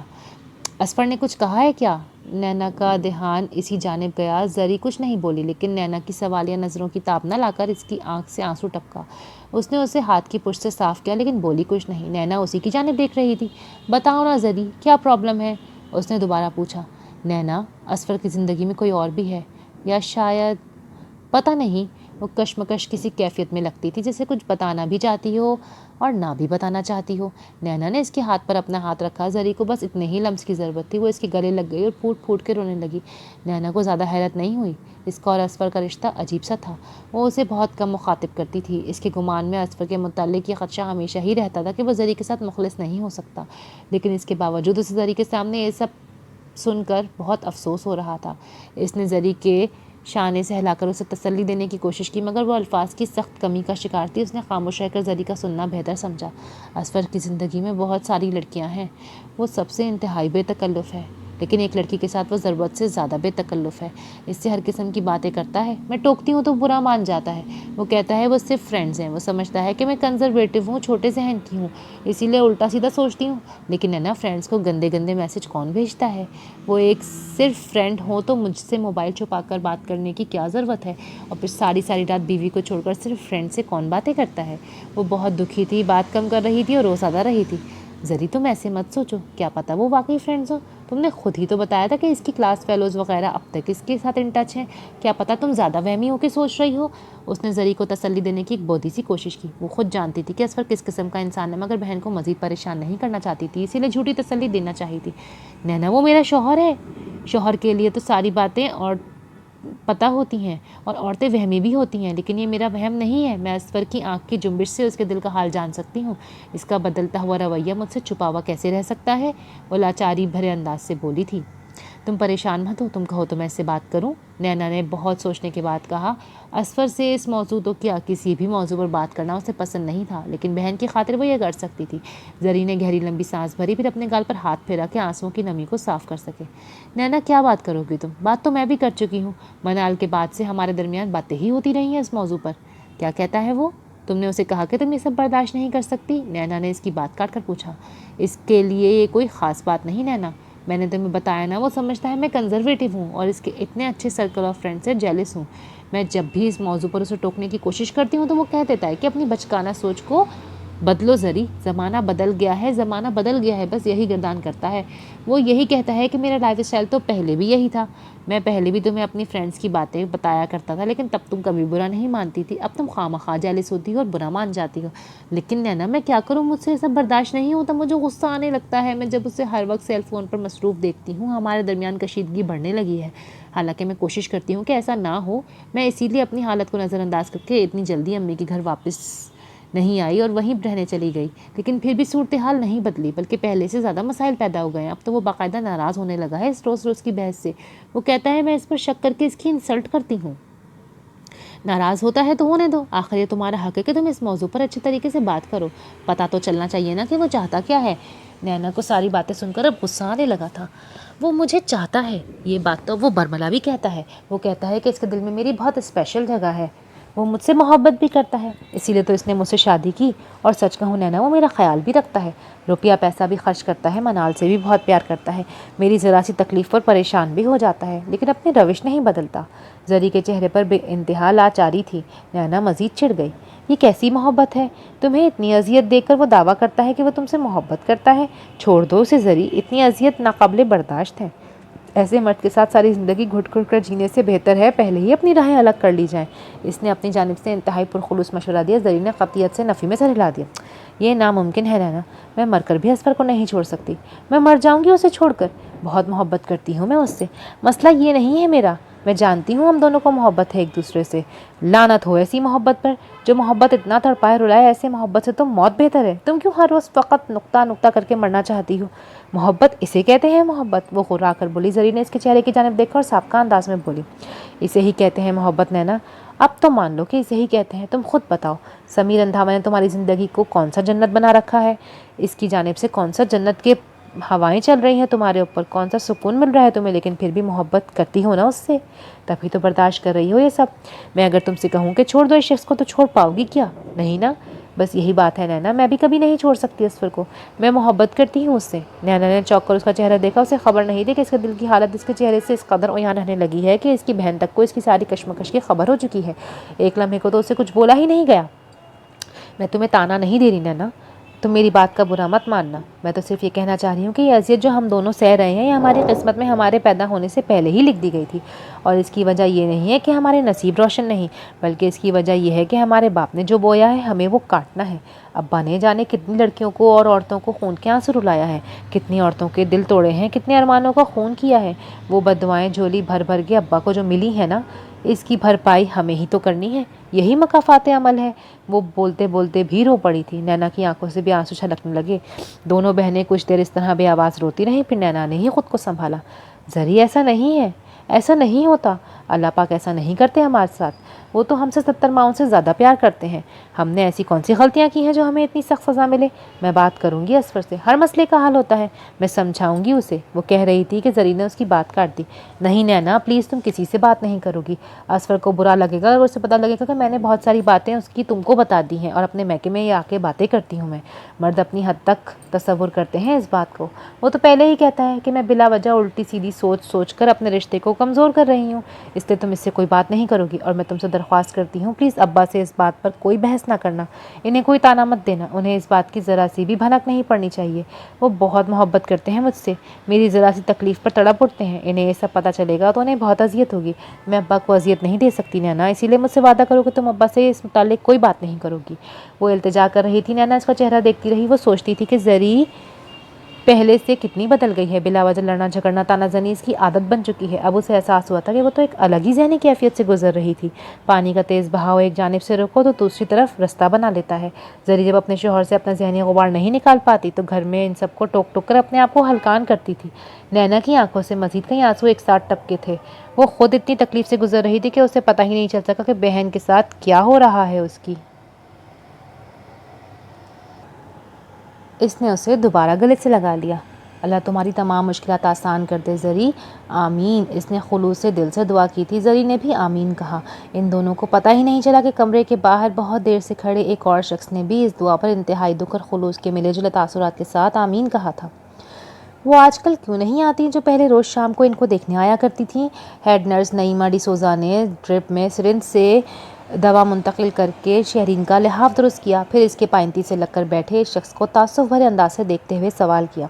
اسفر نے کچھ کہا ہے کیا؟ نینا کا دھیان اسی جانب گیا۔ زری کچھ نہیں بولی، لیکن نینا کی سوالیہ نظروں کی تاب نہ لا کر اس کی آنکھ سے آنسو ٹپکا۔ اس نے اسے ہاتھ کی پشت سے صاف کیا، لیکن بولی کچھ نہیں۔ نینا اسی کی جانب دیکھ رہی تھی۔ بتاؤ نا زری، کیا پرابلم ہے؟ اس نے دوبارہ پوچھا۔ نینا، اسفر کی زندگی میں کوئی اور بھی ہے، یا شاید پتہ نہیں۔ وہ کشمکش کسی کیفیت میں لگتی تھی، جیسے کچھ بتانا بھی چاہتی ہو اور نہ بھی بتانا چاہتی ہو۔ نینا نے اس کے ہاتھ پر اپنا ہاتھ رکھا۔ زری کو بس اتنے ہی لمس کی ضرورت تھی۔ وہ اس کے گلے لگ گئی اور پھوٹ پھوٹ کے رونے لگی۔ نینا کو زیادہ حیرت نہیں ہوئی۔ اس کا اور اسفر کا رشتہ عجیب سا تھا۔ وہ اسے بہت کم مخاطب کرتی تھی۔ اس کے گمان میں اسفر کے متعلق یہ خدشہ ہمیشہ ہی رہتا تھا کہ وہ زری کے ساتھ مخلص نہیں ہو سکتا، لیکن اس کے باوجود اسے زری کے سامنے یہ سب سن کر بہت افسوس ہو رہا تھا۔ اس نے زری کے شانے سے ہلا کر اسے تسلی دینے کی کوشش کی، مگر وہ الفاظ کی سخت کمی کا شکار تھی۔ اس نے خاموش رہ کر زری کا سننا بہتر سمجھا۔ اسفر کی زندگی میں بہت ساری لڑکیاں ہیں، وہ سب سے انتہائی بے تکلف ہے، لیکن ایک لڑکی کے ساتھ وہ ضرورت سے زیادہ بے تکلف ہے۔ اس سے ہر قسم کی باتیں کرتا ہے۔ میں ٹوکتی ہوں تو برا مان جاتا ہے۔ وہ کہتا ہے وہ صرف فرینڈز ہیں۔ وہ سمجھتا ہے کہ میں کنزرویٹو ہوں، چھوٹے ذہن کی ہوں، اسی لیے الٹا سیدھا سوچتی ہوں۔ لیکن ہے نا، فرینڈز کو گندے گندے میسج کون بھیجتا ہے؟ وہ ایک صرف فرینڈ ہو تو مجھ سے موبائل چھپا کر بات کرنے کی کیا ضرورت ہے؟ اور پھر ساری رات بیوی کو چھوڑ کر صرف فرینڈ سے کون باتیں کرتا ہے؟ وہ بہت دکھی تھی، بات کم کر رہی تھی اور روزادہ رہی تھی۔ زری تم ایسے مت سوچو، کیا پتہ وہ واقعی فرینڈز ہو۔ تم نے خود ہی تو بتایا تھا کہ اس کی کلاس فیلوز وغیرہ اب تک اس کے ساتھ ان ٹچ ہیں۔ کیا پتہ تم زیادہ وہمی ہو کے سوچ رہی ہو۔ اس نے زری کو تسلی دینے کی ایک بودھی سی کوشش کی۔ وہ خود جانتی تھی کہ اسفر کس قسم کا انسان ہے، مگر بہن کو مزید پریشان نہیں کرنا چاہتی تھی، اسی لیے جھوٹی تسلی دینا چاہی تھی۔ نینا، وہ میرا شوہر ہے۔ شوہر کے لیے تو ساری باتیں اور پتہ ہوتی ہیں، اور عورتیں وہمی بھی ہوتی ہیں، لیکن یہ میرا وہم نہیں ہے۔ میں اسفر کی آنکھ کی جنبش سے اس کے دل کا حال جان سکتی ہوں۔ اس کا بدلتا ہوا رویہ مجھ سے چھپا ہوا کیسے رہ سکتا ہے؟ وہ لاچاری بھرے انداز سے بولی تھی۔ تم پریشان مت ہو، تم کہو تو میں اس سے بات کروں؟ نینا نے بہت سوچنے کے بعد کہا۔ اسفر سے اس موضوع تو کیا، کسی بھی موضوع پر بات کرنا اسے پسند نہیں تھا، لیکن بہن کی خاطر وہ یہ کر سکتی تھی۔ زری نے گہری لمبی سانس بھری، پھر اپنے گال پر ہاتھ پھیرا کہ آنسوؤں کی نمی کو صاف کر سکے۔ نینا، کیا بات کرو گی تم؟ بات تو میں بھی کر چکی ہوں۔ منال کے بعد سے ہمارے درمیان باتیں ہی ہوتی رہی ہیں اس موضوع پر۔ کیا کہتا ہے وہ؟ تم نے اسے کہا کہ تم یہ سب برداشت نہیں کر سکتی؟ نینا نے اس کی بات کاٹ کر پوچھا۔ اس کے لیے یہ کوئی خاص بات نہیں نینا، میں نے تمہیں بتایا نا، وہ سمجھتا ہے میں کنزرویٹو ہوں اور اس کے اتنے اچھے سرکل آف فرینڈ سے جیلس ہوں۔ میں جب بھی اس موضوع پر اسے ٹوکنے کی کوشش کرتی ہوں تو وہ کہہ دیتا ہے کہ اپنی بچکانہ سوچ کو بدلو زری، زمانہ بدل گیا ہے، زمانہ بدل گیا ہے، بس یہی گردان کرتا ہے۔ وہ یہی کہتا ہے کہ میرا لائف اسٹائل تو پہلے بھی یہی تھا، میں پہلے بھی تمہیں اپنی فرینڈس کی باتیں بتایا کرتا تھا، لیکن تب تم کبھی برا نہیں مانتی تھی۔ اب تم خواہ جیلس ہوتی ہو اور برا مان جاتی ہو۔ لیکن نینا، میں کیا کروں، مجھ سے یہ سب برداشت نہیں ہوتا، مجھے غصہ آنے لگتا ہے۔ میں جب اسے ہر وقت سیل فون پر مصروف دیکھتی ہوں، ہمارے درمیان کشیدگی بڑھنے لگی ہے۔ حالانکہ میں کوشش کرتی ہوں کہ ایسا نہ ہو، میں اسی لیے اپنی حالت کو نظر انداز کر کے اتنی جلدی امی کے گھر واپس نہیں آئی اور وہیں رہنے چلی گئی، لیکن پھر بھی صورتحال نہیں بدلی، بلکہ پہلے سے زیادہ مسائل پیدا ہو گئے ہیں۔ اب تو وہ باقاعدہ ناراض ہونے لگا ہے اس روز روز کی بحث سے۔ وہ کہتا ہے میں اس پر شک کر کے اس کی انسلٹ کرتی ہوں۔ ناراض ہوتا ہے تو ہونے دو، آخر یہ تمہارا حق ہے کہ تم اس موضوع پر اچھے طریقے سے بات کرو۔ پتہ تو چلنا چاہیے نا کہ وہ چاہتا کیا ہے۔ نینا کو ساری باتیں سن کر اب غصہ آنے لگا تھا۔ وہ مجھے چاہتا ہے، یہ بات تو وہ برملا بھی کہتا ہے۔ وہ کہتا ہے کہ اس کے دل میں میری بہت اسپیشل جگہ ہے۔ وہ مجھ سے محبت بھی کرتا ہے، اسی لیے تو اس نے مجھ سے شادی کی۔ اور سچ کہوں نینا، وہ میرا خیال بھی رکھتا ہے، روپیہ پیسہ بھی خرچ کرتا ہے، منال سے بھی بہت پیار کرتا ہے، میری ذرا سی تکلیف پر پریشان بھی ہو جاتا ہے، لیکن اپنی روش نہیں بدلتا۔ زری کے چہرے پر بے انتہا لاچاری تھی۔ نینا مزید چڑ گئی۔ یہ کیسی محبت ہے؟ تمہیں اتنی اذیت دے کر وہ دعویٰ کرتا ہے کہ وہ تم سے محبت کرتا ہے؟ چھوڑ دو اسے زری، اتنی اذیت ناقابل برداشت ہے۔ ایسے مرد کے ساتھ ساری زندگی گھٹ گھٹ کر جینے سے بہتر ہے پہلے ہی اپنی راہیں الگ کر لی جائیں۔ اس نے اپنی جانب سے انتہائی پرخلوص مشورہ دیا۔ زری نے قطعیت سے نفی میں سر ہلا دیا۔ یہ ناممکن ہے نینا، میں مر کر بھی اصفر کو نہیں چھوڑ سکتی۔ میں مر جاؤں گی اسے چھوڑ کر، بہت محبت کرتی ہوں میں اس سے۔ مسئلہ یہ نہیں ہے میرا، میں جانتی ہوں ہم دونوں کو محبت ہے ایک دوسرے سے۔ لعنت ہو ایسی محبت پر، جو محبت اتنا تڑپائے رلائے۔ ایسے محبت سے تو موت بہتر ہے۔ تم کیوں ہر روز فقط نقطہ نقطہ کر کے مرنا چاہتی ہو؟ محبت اسے کہتے ہیں محبت؟ وہ غرا کر بولی۔ زری نے اس کے چہرے کی جانب دیکھا اور سابقہ انداز میں بولی، اسے ہی کہتے ہیں محبت نینا، اب تو مان لو کہ اسے ہی کہتے ہیں۔ تم خود بتاؤ، سمیر رندھاوا نے تمہاری زندگی کو کون سا جنت بنا رکھا ہے؟ اس کی جانب سے کون سا جنت کے ہوائیں چل رہی ہیں تمہارے اوپر، کون سا سکون مل رہا ہے تمہیں، لیکن پھر بھی محبت کرتی ہو نا اس سے، تبھی تو برداشت کر رہی ہو یہ سب۔ میں اگر تم سے کہوں کہ چھوڑ دو اس شخص کو تو چھوڑ پاؤ گی کیا؟ نہیں نا، بس یہی بات ہے نینا، میں بھی کبھی نہیں چھوڑ سکتی اصفر کو، میں محبت کرتی ہوں اس سے۔ نینا نے چونک کر اس کا چہرہ دیکھا، اسے خبر نہیں تھی کہ اس کے دل کی حالت اس کے چہرے سے اس قدر عیاں رہنے لگی ہے کہ اس کی بہن تک کو اس کی ساری کشمکش کی خبر ہو چکی ہے۔ ایک لمحے کو تو اسے کچھ بولا ہی نہیں گیا۔ میں تمہیں تانا نہیں دے رہی نینا، تم میری بات کا برا مت ماننا، میں تو صرف یہ کہنا چاہ رہی ہوں کہ یہ اذیت جو ہم دونوں سہ رہے ہیں یہ ہماری قسمت میں ہمارے پیدا ہونے سے پہلے ہی لکھ دی گئی تھی، اور اس کی وجہ یہ نہیں ہے کہ ہمارے نصیب روشن نہیں، بلکہ اس کی وجہ یہ ہے کہ ہمارے باپ نے جو بویا ہے ہمیں وہ کاٹنا ہے۔ ابا نے جانے کتنی لڑکیوں کو اور عورتوں کو خون کے آنسو رلایا ہے، کتنی عورتوں کے دل توڑے ہیں، کتنے ارمانوں کا خون کیا ہے۔ وہ بددعائیں جھولی بھر بھر کے ابا کو جو ملی ہیں نا، اس کی بھرپائی ہمیں ہی تو کرنی ہے، یہی مکافات عمل ہے۔ وہ بولتے بولتے بھی رو پڑی تھی۔ نینا کی آنکھوں سے بھی آنسو چھلکنے لگے۔ دونوں بہنیں کچھ دیر اس طرح بے آواز روتی رہیں، پھر نینا نے ہی خود کو سنبھالا۔ زری ایسا نہیں ہے، ایسا نہیں ہوتا، اللہ پاک ایسا نہیں کرتے ہمارے ساتھ، وہ تو ہم سے 70 ماؤں سے زیادہ پیار کرتے ہیں۔ ہم نے ایسی کون سی غلطیاں کی ہیں جو ہمیں اتنی سخت سزا ملے؟ میں بات کروں گی اصفر سے، ہر مسئلے کا حل ہوتا ہے، میں سمجھاؤں گی اسے۔ وہ کہہ رہی تھی کہ زری نے اس کی بات کاٹ دی۔ نہیں نینا پلیز، تم کسی سے بات نہیں کرو گی، اصفر کو برا لگے گا اور اسے پتہ لگے گا کہ میں نے بہت ساری باتیں اس کی تم کو بتا دی ہیں، اور اپنے میکے میں یہ آ کے باتیں کرتی ہوں میں۔ مرد اپنی حد تک تصور کرتے ہیں اس بات کو، وہ تو پہلے ہی کہتا ہے کہ میں بلا وجہ الٹی سیدھی سوچ سوچ کر اپنے رشتے کو کمزور کر رہی ہوں، اس لیے تم اس سے کوئی بات نہیں کرو گی، اور میں تم سے درخواست کرتی ہوں پلیز ابا سے اس بات پر کوئی بحث نہ کرنا، انہیں کوئی تانا مت دینا، انہیں اس بات کی ذرا سی بھی بھنک نہیں پڑنی چاہیے۔ وہ بہت محبت کرتے ہیں مجھ سے، میری ذرا سی تکلیف پر تڑپ اٹھتے ہیں، انہیں یہ سب پتہ چلے گا تو انہیں بہت اذیت ہوگی۔ میں ابا کو اذیت نہیں دے سکتی نینا، اسی لیے مجھ سے وعدہ کرو کہ تم ابا سے اس متعلق کوئی بات نہیں کرو گی۔ وہ التجا کر رہی تھی۔ نینا اس کا چہرہ دیکھتی رہی۔ وہ سوچتی تھی کہ زری پہلے سے کتنی بدل گئی ہے، بلا وجہ لڑنا جھگڑنا تانا زنی اس کی عادت بن چکی ہے۔ اب اسے احساس ہوا تھا کہ وہ تو ایک الگ ہی ذہنی کیفیت سے گزر رہی تھی۔ پانی کا تیز بہاؤ ایک جانب سے روکو تو دوسری طرف رستہ بنا لیتا ہے۔ زری جب اپنے شوہر سے اپنا ذہنی غبار نہیں نکال پاتی تو گھر میں ان سب کو ٹوک ٹوک کر اپنے آپ کو ہلکان کرتی تھی۔ نینا کی آنکھوں سے مزید کئی آنسو ایک ساتھ ٹپکے تھے۔ وہ خود اتنی تکلیف سے گزر رہی تھی کہ اسے پتہ ہی نہیں چل سکا کہ بہن کے ساتھ کیا ہو رہا ہے اس کی۔ اس نے اسے دوبارہ گلے سے لگا لیا۔ اللہ تمہاری تمام مشکلات آسان کر دے زری، آمین۔ اس نے خلوص سے دل سے دعا کی تھی۔ زری نے بھی آمین کہا۔ ان دونوں کو پتہ ہی نہیں چلا کہ کمرے کے باہر بہت دیر سے کھڑے ایک اور شخص نے بھی اس دعا پر انتہائی دکھ اور خلوص کے ملے جلے تاثرات کے ساتھ آمین کہا تھا۔ وہ آج کل کیوں نہیں آتی جو پہلے روز شام کو ان کو دیکھنے آیا کرتی تھیں؟ Head nurse Naima D Souza نے ڈرپ میں سرنج سے دوا منتقل کر کے شہرین کا لحاف درست کیا، پھر اس کے پائنتی سے لگ کر بیٹھے اس شخص کو تعصب بھرے انداز سے دیکھتے ہوئے سوال کیا۔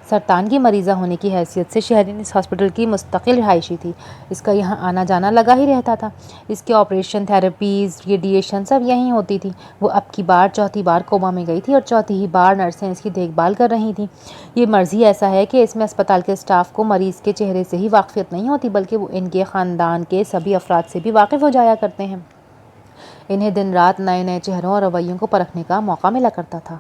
سرطان کی مریضہ ہونے کی حیثیت سے شہرین اس ہاسپٹل کی مستقل رہائشی تھی، اس کا یہاں آنا جانا لگا ہی رہتا تھا، اس کے آپریشن، تھراپیز، ریڈیشن سب یہیں ہوتی تھی۔ وہ اب کی بار چوتھی بار کوما میں گئی تھی اور چوتھی ہی بار نرسیں اس کی دیکھ بھال کر رہی تھیں۔ یہ مرضی ایسا ہے کہ اس میں اسپتال کے اسٹاف کو مریض کے چہرے سے ہی واقفیت نہیں ہوتی، بلکہ وہ ان کے خاندان کے سبھی افراد سے بھی واقف ہو جایا کرتے ہیں۔ انہیں دن رات نئے نئے چہروں اور رویوں کو پرکھنے کا موقع ملا کرتا تھا۔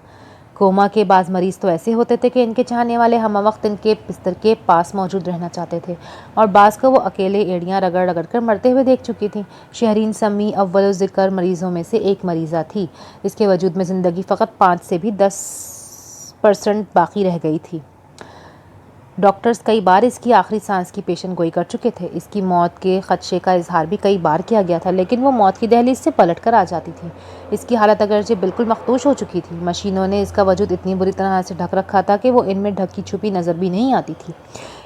کوما کے بعض مریض تو ایسے ہوتے تھے کہ ان کے چاہنے والے ہمہ وقت ان کے بستر کے پاس موجود رہنا چاہتے تھے، اور بعض کو وہ اکیلے ایڑیاں رگڑ رگڑ کر مرتے ہوئے دیکھ چکی تھیں۔ شہرین سمیع اول الذکر مریضوں میں سے ایک مریضہ تھی۔ اس کے وجود میں زندگی فقط 5 سے بھی 10% باقی رہ گئی تھی۔ ڈاکٹرز کئی بار اس کی آخری سانس کی پیشن گوئی کر چکے تھے، اس کی موت کے خدشے کا اظہار بھی کئی بار کیا گیا تھا، لیکن وہ موت کی دہلیز سے پلٹ کر آ جاتی تھی۔ اس کی حالت اگرچہ بالکل مخدوش ہو چکی تھی، مشینوں نے اس کا وجود اتنی بری طرح سے ڈھک رکھا تھا کہ وہ ان میں ڈھکی چھپی نظر بھی نہیں آتی تھی۔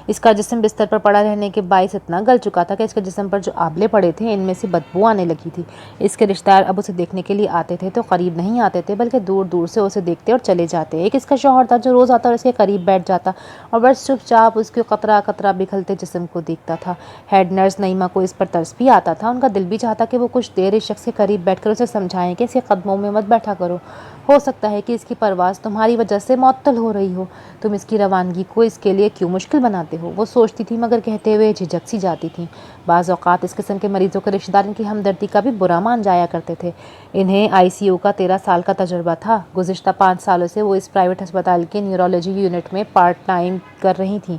اس کا جسم بستر پر پڑا رہنے کے باعث اتنا گل چکا تھا کہ اس کے جسم پر جو آبلے پڑے تھے ان میں سے بدبو آنے لگی تھی۔ اس کے رشتہ دار اب اسے دیکھنے کے لیے آتے تھے تو قریب نہیں آتے تھے، بلکہ دور دور سے اسے دیکھتے اور چلے جاتے۔ ایک اس کا شوہر تھا جو روز آتا اور اس کے قریب بیٹھ جاتا اور بس چپ چاپ اس کے قطرہ قطرہ بکھلتے جسم کو دیکھتا تھا۔ ہیڈ نرس نعیمہ کو اس پر ترس بھی آتا تھا، ان کا دل بھی چاہتا کہ وہ کچھ دیر اس شخص کے قریب بیٹھ کر اسے سمجھائیں کہ اس کے قدموں میں مت بیٹھا کرو، ہو سکتا ہے کہ اس کی پرواز تمہاری وجہ سے معطل ہو رہی ہو، تم اس کی روانگی کو اس کے لیے کیوں مشکل بناتے ہو۔ وہ سوچتی تھی مگر کہتے ہوئے جھجک سی جاتی تھیں۔ بعض اوقات اس قسم کے مریضوں کے رشتہ دار ان کی ہمدردی کا بھی برا مان جایا کرتے تھے۔ انہیں ICU کا 13 سال کا تجربہ تھا۔ گزشتہ 5 سالوں سے وہ اس پرائیویٹ ہسپتال کے نیورولوجی یونٹ میں پارٹ ٹائم کر رہی تھیں۔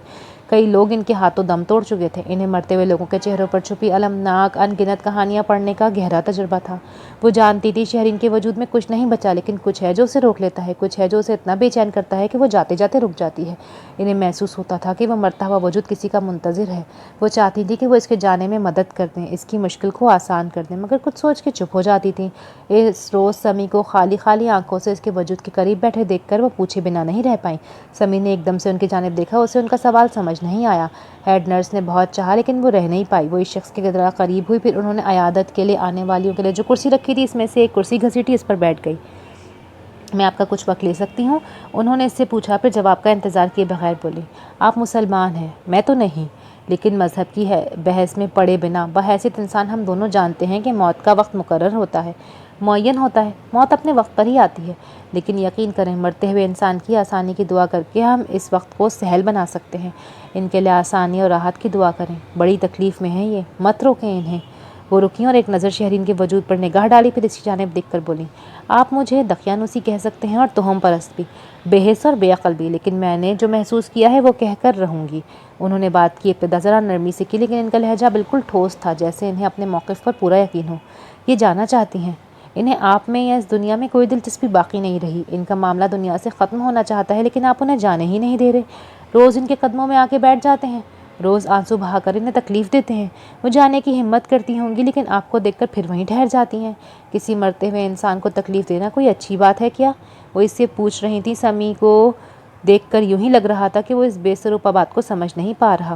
کئی لوگ ان کے ہاتھوں دم توڑ چکے تھے۔ انہیں مرتے ہوئے لوگوں کے چہروں پر چھپی المناک ان گنت کہانیاں پڑھنے کا گہرا تجربہ تھا۔ وہ جانتی تھی شہرین کے وجود میں کچھ نہیں بچا، لیکن کچھ ہے جو اسے روک لیتا ہے، کچھ ہے جو اسے اتنا بے چین کرتا ہے کہ وہ جاتے جاتے رک جاتی ہے۔ انہیں محسوس ہوتا تھا کہ وہ مرتا ہوا وجود کسی کا منتظر ہے۔ وہ چاہتی تھی کہ وہ اس کے جانے میں مدد کر دیں، اس کی مشکل کو آسان کر دیں، مگر کچھ سوچ کے چپ ہو جاتی تھیں۔ اس روز سمی کو خالی خالی آنکھوں سے اس کے وجود کے قریب بیٹھے دیکھ کر وہ پوچھے بنا نہیں رہ پائیں۔ سمی نے ایک دم سے ان کی جانب دیکھا، اسے ان کا سوال سمجھ نہیں آیا۔ ہیڈ نرس نے بہت چاہا لیکن وہ رہ نہیں پائی۔ وہ اس شخص کے ذرا قریب ہوئی، پھر انہوں نے عیادت کے لیے آنے والیوں کے لیے جو کرسی رکھی تھی اس میں سے ایک کرسی گھسیٹی، اس پر بیٹھ گئی۔ میں آپ کا کچھ وقت لے سکتی ہوں؟ انہوں نے اس سے پوچھا، پھر جواب کا انتظار کیے بغیر بولی، آپ مسلمان ہیں، میں تو نہیں، لیکن مذہب کی بحث میں پڑے بنا بحیثیت انسان ہم دونوں جانتے ہیں کہ موت کا وقت مقرر ہوتا ہے، معین ہوتا ہے، موت اپنے وقت پر ہی آتی ہے، لیکن یقین کریں مرتے ہوئے انسان کی آسانی کی دعا کر کے ہم اس وقت کو سہل بنا سکتے ہیں۔ ان کے لیے آسانی اور راحت کی دعا کریں، بڑی تکلیف میں ہیں یہ، مت روکیں انہیں۔ وہ رکیں اور ایک نظر شہرین کے وجود پر نگاہ ڈالی، پھر اس کی جانب دیکھ کر بولیں، آپ مجھے دقیانوسی کہہ سکتے ہیں اور تہم پرست بھی، بے حس اور بے عقل بھی، لیکن میں نے جو محسوس کیا ہے وہ کہہ کر رہوں گی۔ انہوں نے بات کی ابتدا ذرا نرمی سے کی، لیکن ان کا لہجہ بالکل ٹھوس تھا، جیسے انہیں اپنے موقف پر پورا یقین ہو۔ یہ جاننا چاہتی ہیں، انہیں آپ میں یا اس دنیا میں کوئی دلچسپی باقی نہیں رہی، ان کا معاملہ دنیا سے ختم ہونا چاہتا ہے، لیکن آپ انہیں جانے ہی نہیں دے رہے، روز ان کے قدموں میں آ کے بیٹھ جاتے ہیں، روز آنسو بہا کر انہیں تکلیف دیتے ہیں۔ وہ جانے کی ہمت کرتی ہوں گی، لیکن آپ کو دیکھ کر پھر وہیں ٹھہر جاتی ہیں۔ کسی مرتے ہوئے انسان کو تکلیف دینا کوئی اچھی بات ہے کیا؟ وہ اس سے پوچھ رہی تھی۔ سمی کو دیکھ کر یوں ہی لگ رہا تھا کہ وہ اس بے سروپا بات کو سمجھ نہیں پا رہا۔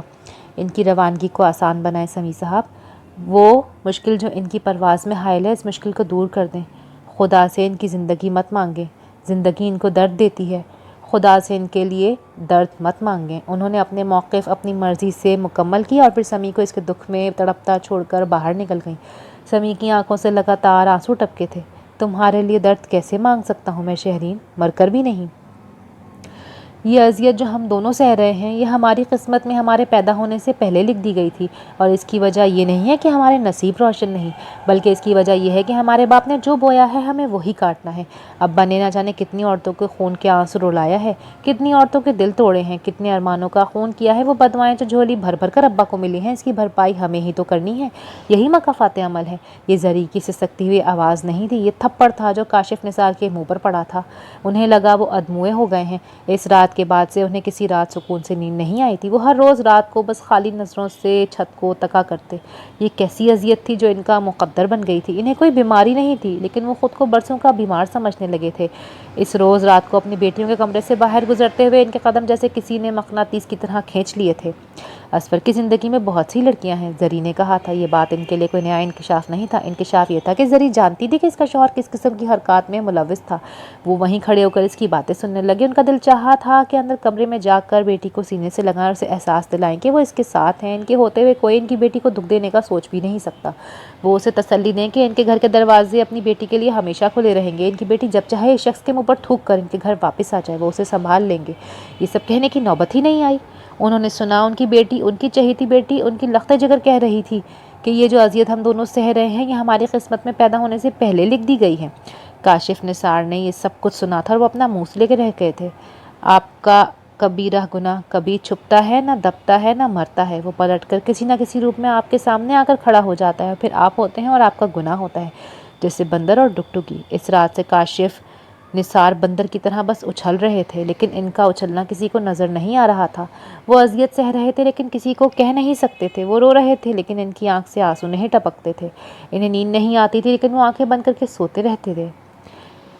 ان کی روانگی کو آسان بنائیں سمی صاحب، وہ مشکل جو ان کی پرواز میں حائل ہے اس مشکل کو دور کر دیں۔ خدا سے ان کی زندگی مت مانگیں، زندگی ان کو درد دیتی ہے، خدا سے ان کے لیے درد مت مانگیں۔ انہوں نے اپنے موقف اپنی مرضی سے مکمل کیا اور پھر سمی کو اس کے دکھ میں تڑپتا چھوڑ کر باہر نکل گئیں۔ سمی کی آنکھوں سے لگاتار آنسو ٹپکے تھے۔ تمہارے لیے درد کیسے مانگ سکتا ہوں میں شہرین، مر کر بھی نہیں۔ یہ اذیت جو ہم دونوں سہ رہے ہیں یہ ہماری قسمت میں ہمارے پیدا ہونے سے پہلے لکھ دی گئی تھی، اور اس کی وجہ یہ نہیں ہے کہ ہمارے نصیب روشن نہیں، بلکہ اس کی وجہ یہ ہے کہ ہمارے باپ نے جو بویا ہے ہمیں وہی کاٹنا ہے۔ ابا نے نہ جانے کتنی عورتوں کے خون کے آنسو رلایا ہے، کتنی عورتوں کے دل توڑے ہیں، کتنے ارمانوں کا خون کیا ہے۔ وہ بدوائیں جو جھولی بھر بھر کر ابا کو ملی ہیں اس کی بھرپائی ہمیں ہی تو کرنی ہے، یہی مکافات عمل ہے۔ یہ زری کی سسکتی ہوئی آواز نہیں تھی، یہ تھپڑ تھا جو کاشف نثار کے منہ پر پڑا تھا۔ انہیں لگا وہ ادموئے ہو گئے ہیں۔ اس رات کے بعد سے انہیں کسی رات سکون سے نیند نہیں آئی تھی۔ وہ ہر روز رات کو بس خالی نظروں سے چھت کو تکا کرتے۔ یہ کیسی اذیت تھی جو ان کا مقدر بن گئی تھی۔ انہیں کوئی بیماری نہیں تھی، لیکن وہ خود کو برسوں کا بیمار سمجھنے لگے تھے۔ اس روز رات کو اپنی بیٹیوں کے کمرے سے باہر گزرتے ہوئے ان کے قدم جیسے کسی نے مقناطیس کی طرح کھینچ لیے تھے۔ اسفر کی زندگی میں بہت سی لڑکیاں ہیں، زری نے کہا تھا۔ یہ بات ان کے لیے کوئی نیا انکشاف نہیں تھا۔ انکشاف یہ تھا کہ زری جانتی تھی کہ اس کا شوہر کس قسم کی حرکات میں ملوث تھا۔ وہ وہیں کھڑے ہو کر اس کی باتیں سننے لگے۔ ان کا دل چاہا تھا کہ اندر کمرے میں جا کر بیٹی کو سینے سے لگائیں اور اسے احساس دلائیں کہ وہ اس کے ساتھ ہیں۔ ان کے ہوتے ہوئے کوئی ان کی بیٹی کو دکھ دینے کا سوچ بھی نہیں سکتا۔ وہ اسے تسلی دیں کہ ان کے گھر کے دروازے اپنی بیٹی کے لیے ہمیشہ کھلے رہیں گے۔ ان کی بیٹی جب چاہے اس شخص کے منہ پر تھوک کر ان کے گھر واپس آ جائے، وہ اسے سنبھال لیں گے۔ یہ سب کہنے کی نوبت ہی نہیں آئی۔ انہوں نے سنا ان کی بیٹی، ان کی چہیتی بیٹی، ان کی لخت جگر کہہ رہی تھی کہ یہ جو اذیت ہم دونوں سہ رہے ہیں یہ ہماری قسمت میں پیدا ہونے سے پہلے لکھ دی گئی ہے۔ کاشف نثار نے یہ سب کچھ سنا تھا اور وہ اپنا منہ لے کے رہ گئے تھے۔ آپ کا کبیرہ گناہ کبھی چھپتا ہے، نہ دبتا ہے، نہ مرتا ہے۔ وہ پلٹ کر کسی نہ کسی روپ میں آپ کے سامنے آ کر کھڑا ہو جاتا ہے، پھر آپ ہوتے ہیں اور آپ کا گناہ ہوتا ہے، جیسے بندر اور ڈگڈگی۔ اس رات سے کاشف نثار بندر کی طرح بس اچھل رہے تھے، لیکن ان کا اچھلنا کسی کو نظر نہیں آ رہا تھا۔ وہ اذیت سہ رہے تھے لیکن کسی کو کہہ نہیں سکتے تھے۔ وہ رو رہے تھے لیکن ان کی آنکھ سے آنسو نہیں ٹپکتے تھے۔ انہیں نیند نہیں آتی تھی لیکن وہ آنکھیں بند کر کے سوتے رہتے تھے۔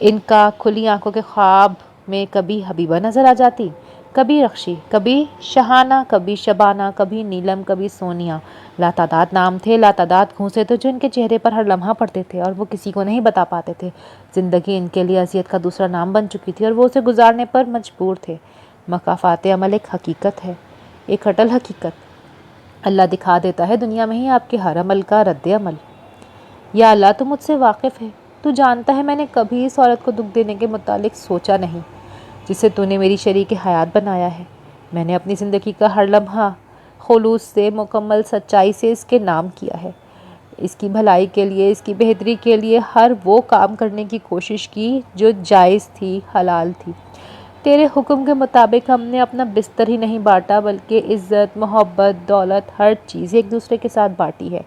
ان کا کھلی آنکھوں کے خواب میں کبھی حبیبہ نظر آ جاتی، کبھی رخشی، کبھی شہانہ، کبھی شبانہ، کبھی نیلم، کبھی سونیا۔ لاتعداد نام تھے، لاتعداد گھونسے تھے جو ان کے چہرے پر ہر لمحہ پڑتے تھے اور وہ کسی کو نہیں بتا پاتے تھے۔ زندگی ان کے لیے اذیت کا دوسرا نام بن چکی تھی اور وہ اسے گزارنے پر مجبور تھے۔ مکافات عمل ایک حقیقت ہے، ایک اٹل حقیقت۔ اللہ دکھا دیتا ہے دنیا میں ہی آپ کے ہر عمل کا رد عمل۔ یا اللہ تو مجھ سے واقف ہے، تو جانتا ہے میں نے کبھی اس عورت کو دکھ دینے کے متعلق سوچا نہیں جسے تو نے میری شریک حیات بنایا ہے۔ میں نے اپنی زندگی کا ہر لمحہ خلوص سے، مکمل سچائی سے اس کے نام کیا ہے۔ اس کی بھلائی کے لیے، اس کی بہتری کے لیے ہر وہ کام کرنے کی کوشش کی جو جائز تھی، حلال تھی۔ تیرے حکم کے مطابق ہم نے اپنا بستر ہی نہیں بانٹا بلکہ عزت، محبت، دولت، ہر چیز ایک دوسرے کے ساتھ بانٹی ہے۔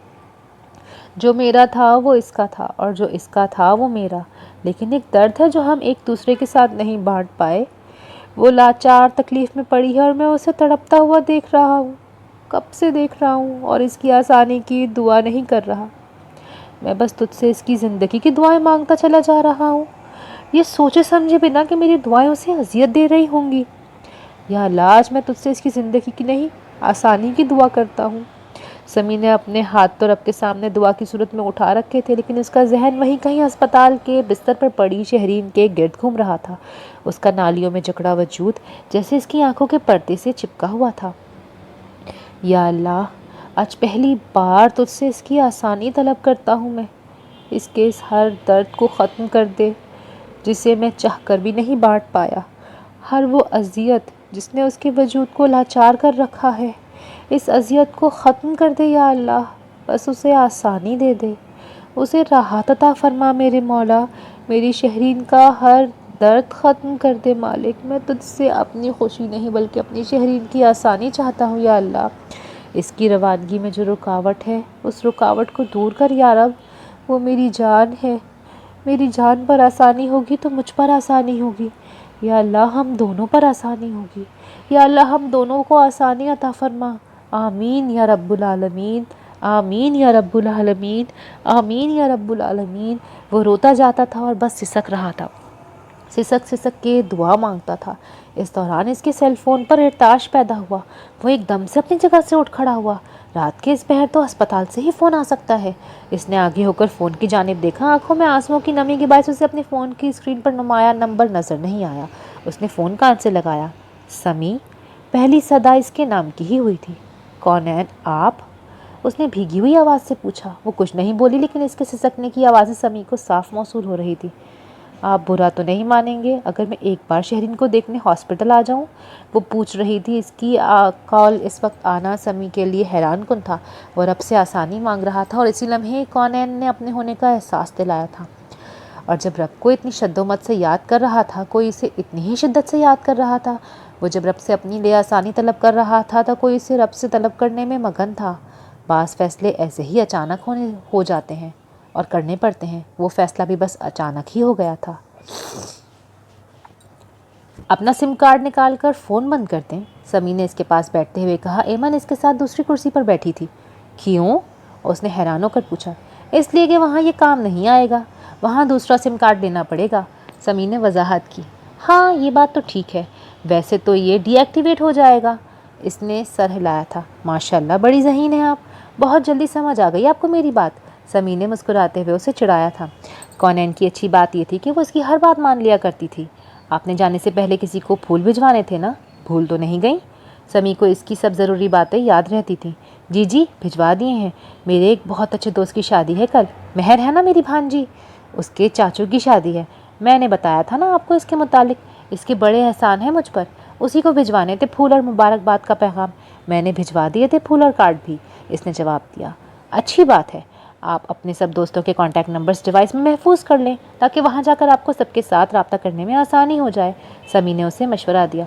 جو میرا تھا وہ اس کا تھا اور جو اس کا تھا وہ میرا، لیکن ایک درد ہے جو ہم ایک دوسرے کے ساتھ نہیں بانٹ پائے۔ وہ لاچار تکلیف میں پڑی ہے اور میں اسے تڑپتا ہوا دیکھ رہا ہوں، کب سے دیکھ رہا ہوں، اور اس کی آسانی کی دعا نہیں کر رہا۔ میں بس تجھ سے اس کی زندگی کی دعائیں مانگتا چلا جا رہا ہوں، یہ سوچے سمجھے بنا کہ میری دعائیں اسے اذیت دے رہی ہوں گی۔ یا اللہ، آج میں تجھ سے اس کی زندگی کی نہیں، آسانی کی دعا کرتا ہوں۔ سمی نے اپنے ہاتھ تو رب کے سامنے دعا کی صورت میں اٹھا رکھے تھے، لیکن اس کا ذہن وہیں کہیں ہسپتال کے بستر پر پڑی شہرین کے گرد گھوم رہا تھا۔ اس کا نالیوں میں جکڑا وجود جیسے اس کی آنکھوں کے پردے سے چپکا ہوا تھا۔ یا اللہ، آج پہلی بار تجھ سے اس کی آسانی طلب کرتا ہوں میں۔ اس کے اس ہر درد کو ختم کر دے جسے میں چاہ کر بھی نہیں بانٹ پایا۔ ہر وہ اذیت جس نے اس کے وجود کو لاچار کر رکھا ہے، اس اذیت کو ختم کر دے یا اللہ۔ بس اسے آسانی دے دے، اسے راحت عطا فرما میرے مولا۔ میری شہرین کا ہر درد ختم کر دے مالک۔ میں تجھ سے اپنی خوشی نہیں بلکہ اپنی شہرین کی آسانی چاہتا ہوں یا اللہ۔ اس کی روانگی میں جو رکاوٹ ہے اس رکاوٹ کو دور کر یا رب۔ وہ میری جان ہے، میری جان پر آسانی ہوگی تو مجھ پر آسانی ہوگی یا اللہ، ہم دونوں پر آسانی ہوگی یا اللہ، ہم دونوں کو آسانی عطا فرما۔ آمین یا رب العالمین، آمین یا رب العالمین، آمین یا رب العالمین۔ وہ روتا جاتا تھا اور بس سسک رہا تھا، سسک سسک کے دعا مانگتا تھا۔ اس دوران اس کے سیل فون پر ارتعاش پیدا ہوا۔ وہ ایک دم سے اپنی جگہ سے اٹھ کھڑا ہوا۔ رات کے اس پہر تو اسپتال سے ہی فون آ سکتا ہے۔ اس نے آگے ہو کر فون کی جانب دیکھا، آنکھوں میں آنسوؤں کی نمی کے باعث اسے اپنے فون کی اسکرین پر نمایاں نمبر نظر نہیں آیا۔ اس نے فون کان سے لگایا۔ سمی، پہلی صدا اس کے نام کی ہی ہوئی تھی۔ کونین آپ؟ اس نے بھیگی ہوئی آواز سے پوچھا۔ وہ کچھ نہیں بولی لیکن اس کے سسکنے کی آوازیں سمی کو صاف موصول ہو رہی تھی۔ آپ برا تو نہیں مانیں گے اگر میں ایک بار شہرین کو دیکھنے ہاسپٹل آ جاؤں؟ وہ پوچھ رہی تھی۔ اس کی کال اس وقت آنا سمی کے لیے حیران کن تھا۔ وہ رب سے آسانی مانگ رہا تھا اور اسی لمحے کونین نے اپنے ہونے کا احساس دلایا تھا۔ اور جب رب کو اتنی شد و مت سے یاد کر رہا تھا، کوئی اسے اتنی ہی شدت سے یاد کر رہا تھا۔ وہ جب رب سے اپنی لیے آسانی طلب کر رہا تھا تو کوئی اسے رب سے طلب کرنے میں مگن تھا۔ بعض فیصلے ایسے ہی اچانک ہو جاتے ہیں اور کرنے پڑتے ہیں۔ وہ فیصلہ بھی بس اچانک ہی ہو گیا تھا۔ اپنا سم کارڈ نکال کر فون بند کر دیں، سمی نے اس کے پاس بیٹھتے ہوئے کہا۔ ایمن اس کے ساتھ دوسری کرسی پر بیٹھی تھی۔ کیوں؟ اس نے حیران ہو کر پوچھا۔ اس لیے کہ وہاں یہ کام نہیں آئے گا، وہاں دوسرا سم کارڈ لینا پڑے گا، سمی نے وضاحت کی۔ ہاں یہ بات تو ٹھیک ہے، ویسے تو یہ ڈی ایکٹیویٹ ہو جائے گا۔ اس نے سر ہلایا تھا۔ ماشاءاللہ بڑی ذہین ہیں آپ، بہت جلدی سمجھ آ گئی آپ کو میری بات، سمی نے مسکراتے ہوئے اسے چڑھایا تھا۔ کونین کی اچھی بات یہ تھی کہ وہ اس کی ہر بات مان لیا کرتی تھی۔ آپ نے جانے سے پہلے کسی کو پھول بھجوانے تھے نا، بھول تو نہیں گئیں؟ سمی کو اس کی سب ضروری باتیں یاد رہتی تھیں۔ جی جی بھجوا دیے ہیں، میرے ایک بہت اچھے دوست کی شادی ہے کل، مہر ہے نا میری بھانجی، اس کے چاچو کی شادی ہے۔ میں نے بتایا تھا نا آپ کو اس کے متعلق، اس کے بڑے احسان ہیں مجھ پر، اسی کو بھجوانے تھے پھول اور مبارکباد کا پیغام۔ میں نے بھجوا دیے تھے پھول اور کارڈ بھی، اس نے جواب دیا۔ اچھی بات ہے، آپ اپنے سب دوستوں کے کانٹیکٹ نمبرز ڈیوائس میں محفوظ کر لیں تاکہ وہاں جا کر آپ کو سب کے ساتھ رابطہ کرنے میں آسانی ہو جائے، سمی نے اسے مشورہ دیا۔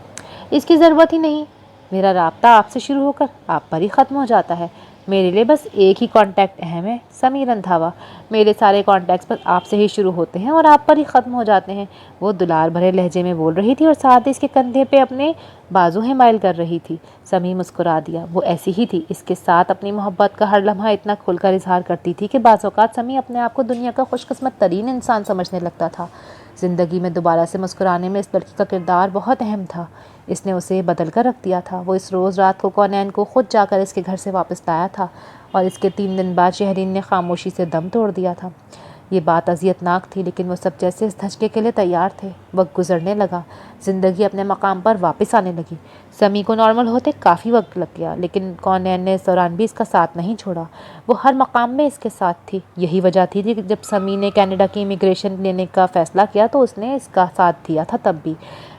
اس کی ضرورت ہی نہیں، میرا رابطہ آپ سے شروع ہو کر آپ پر ہی ختم ہو جاتا ہے۔ میرے لیے بس ایک ہی کانٹیکٹ اہم ہے، سمی رندھاوا۔ میرے سارے کانٹیکٹس بس آپ سے ہی شروع ہوتے ہیں اور آپ پر ہی ختم ہو جاتے ہیں۔ وہ دلال بھرے لہجے میں بول رہی تھی اور ساتھ ہی اس کے کندھے پہ اپنے بازو مائل کر رہی تھی۔ سمی مسکرا دیا۔ وہ ایسی ہی تھی، اس کے ساتھ اپنی محبت کا ہر لمحہ اتنا کھل کر اظہار کرتی تھی کہ بعض اوقات سمی اپنے آپ کو دنیا کا خوش قسمت ترین انسان سمجھنے لگتا تھا۔ زندگی میں دوبارہ سے مسکرانے میں اس لڑکی کا کردار بہت اہم تھا۔ اس نے اسے بدل کر رکھ دیا تھا۔ وہ اس روز رات کو کونین کو خود جا کر اس کے گھر سے واپس لایا تھا اور اس کے 3 دن بعد شہرین نے خاموشی سے دم توڑ دیا تھا۔ یہ بات اذیت ناک تھی، لیکن وہ سب جیسے اس دھچکے کے لیے تیار تھے۔ وقت گزرنے لگا، زندگی اپنے مقام پر واپس آنے لگی۔ سمی کو نارمل ہوتے کافی وقت لگ گیا، لیکن کونین نے اس دوران بھی اس کا ساتھ نہیں چھوڑا۔ وہ ہر مقام میں اس کے ساتھ تھی۔ یہی وجہ تھی کہ جب سمی نے کینیڈا کی امیگریشن لینے کا فیصلہ کیا تو اس نے اس کا ساتھ دیا تھا تب بھی۔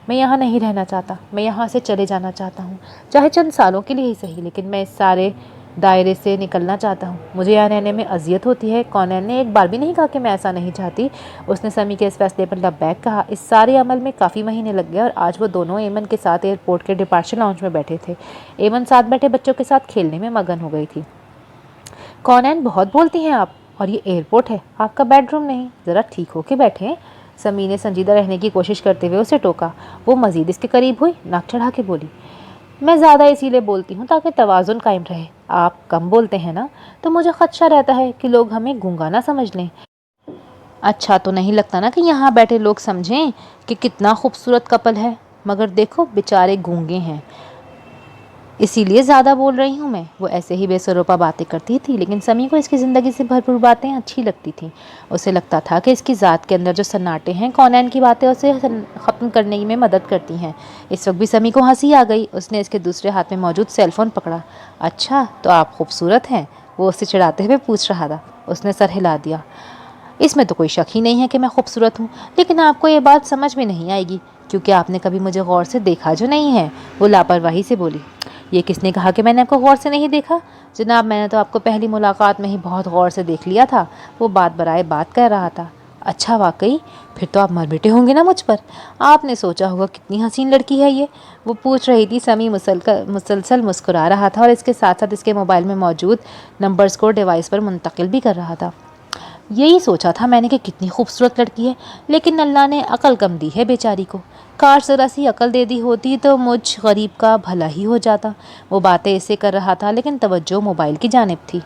میں یہاں نہیں رہنا چاہتا، میں یہاں سے چلے جانا چاہتا ہوں، چاہے چند سالوں کے لیے ہی صحیح، لیکن میں اس سارے دائرے سے نکلنا چاہتا ہوں۔ مجھے یہاں رہنے میں اذیت ہوتی ہے۔ کونین نے ایک بار بھی نہیں کہا کہ میں ایسا نہیں چاہتی۔ اس نے سمی کے اس فیصلے پر لبیک کہا۔ اس سارے عمل میں کافی مہینے لگ گئے اور آج وہ دونوں ایمن کے ساتھ ایئرپورٹ کے ڈپارچر لاؤنج میں بیٹھے تھے۔ ایمن ساتھ بیٹھے بچوں کے ساتھ کھیلنے میں مگن ہو گئی تھی۔ کونین، بہت بولتی ہیں آپ، اور یہ ایئرپورٹ ہے، آپ کا بیڈ روم نہیں، ذرا ٹھیک ہو کے بیٹھیں۔ سمی نے سنجیدہ رہنے کی کوشش کرتے ہوئے اسے ٹوکا۔ وہ مزید اس کے قریب ہوئی، ناک چڑھا کے بولی، میں زیادہ اسی لیے بولتی ہوں تاکہ توازن قائم رہے۔ آپ کم بولتے ہیں نا، تو مجھے خدشہ رہتا ہے کہ لوگ ہمیں گونگا نہ سمجھ لیں۔ اچھا تو نہیں لگتا نا کہ یہاں بیٹھے لوگ سمجھیں کہ کتنا خوبصورت کپل ہے، مگر دیکھو بیچارے گونگے ہیں، اسی لیے زیادہ بول رہی ہوں میں۔ وہ ایسے ہی بے سروپا باتیں کرتی تھی، لیکن سمی کو اس کی زندگی سے بھرپور باتیں اچھی لگتی تھیں۔ اسے لگتا تھا کہ اس کی ذات کے اندر جو سناٹے ہیں، کونین کی باتیں اسے ختم کرنے میں مدد کرتی ہیں۔ اس وقت بھی سمی کو ہنسی آ گئی۔ اس نے اس کے دوسرے ہاتھ میں موجود سیل فون پکڑا۔ اچھا تو آپ خوبصورت ہیں؟ وہ اسے چڑھاتے ہوئے پوچھ رہا تھا۔ اس نے سر ہلا دیا۔ اس میں تو کوئی شک ہی نہیں ہے کہ میں خوبصورت ہوں، لیکن آپ کو یہ بات سمجھ میں نہیں آئے گی کیونکہ آپ نے کبھی مجھے غور سے دیکھا جو نہیں ہے۔ وہ لاپرواہی سے بولی۔ یہ کس نے کہا کہ میں نے آپ کو غور سے نہیں دیکھا؟ جناب، میں نے تو آپ کو پہلی ملاقات میں ہی بہت غور سے دیکھ لیا تھا۔ وہ بات برائے بات کہہ رہا تھا۔ اچھا واقعی؟ پھر تو آپ مر مٹے ہوں گے نا مجھ پر۔ آپ نے سوچا ہوگا کتنی حسین لڑکی ہے یہ، وہ پوچھ رہی تھی۔ سمی مسلسل مسکرا رہا تھا اور اس کے ساتھ ساتھ اس کے موبائل میں موجود نمبرز کو ڈیوائس پر منتقل بھی کر رہا تھا۔ یہی سوچا تھا میں نے کہ کتنی خوبصورت لڑکی ہے، لیکن اللہ نے عقل کم دی ہے بیچاری کو۔ کاش ذرا سی عقل دے دی ہوتی تو مجھ غریب کا بھلا ہی ہو جاتا۔ وہ باتیں اسے کر رہا تھا لیکن توجہ موبائل کی جانب تھی۔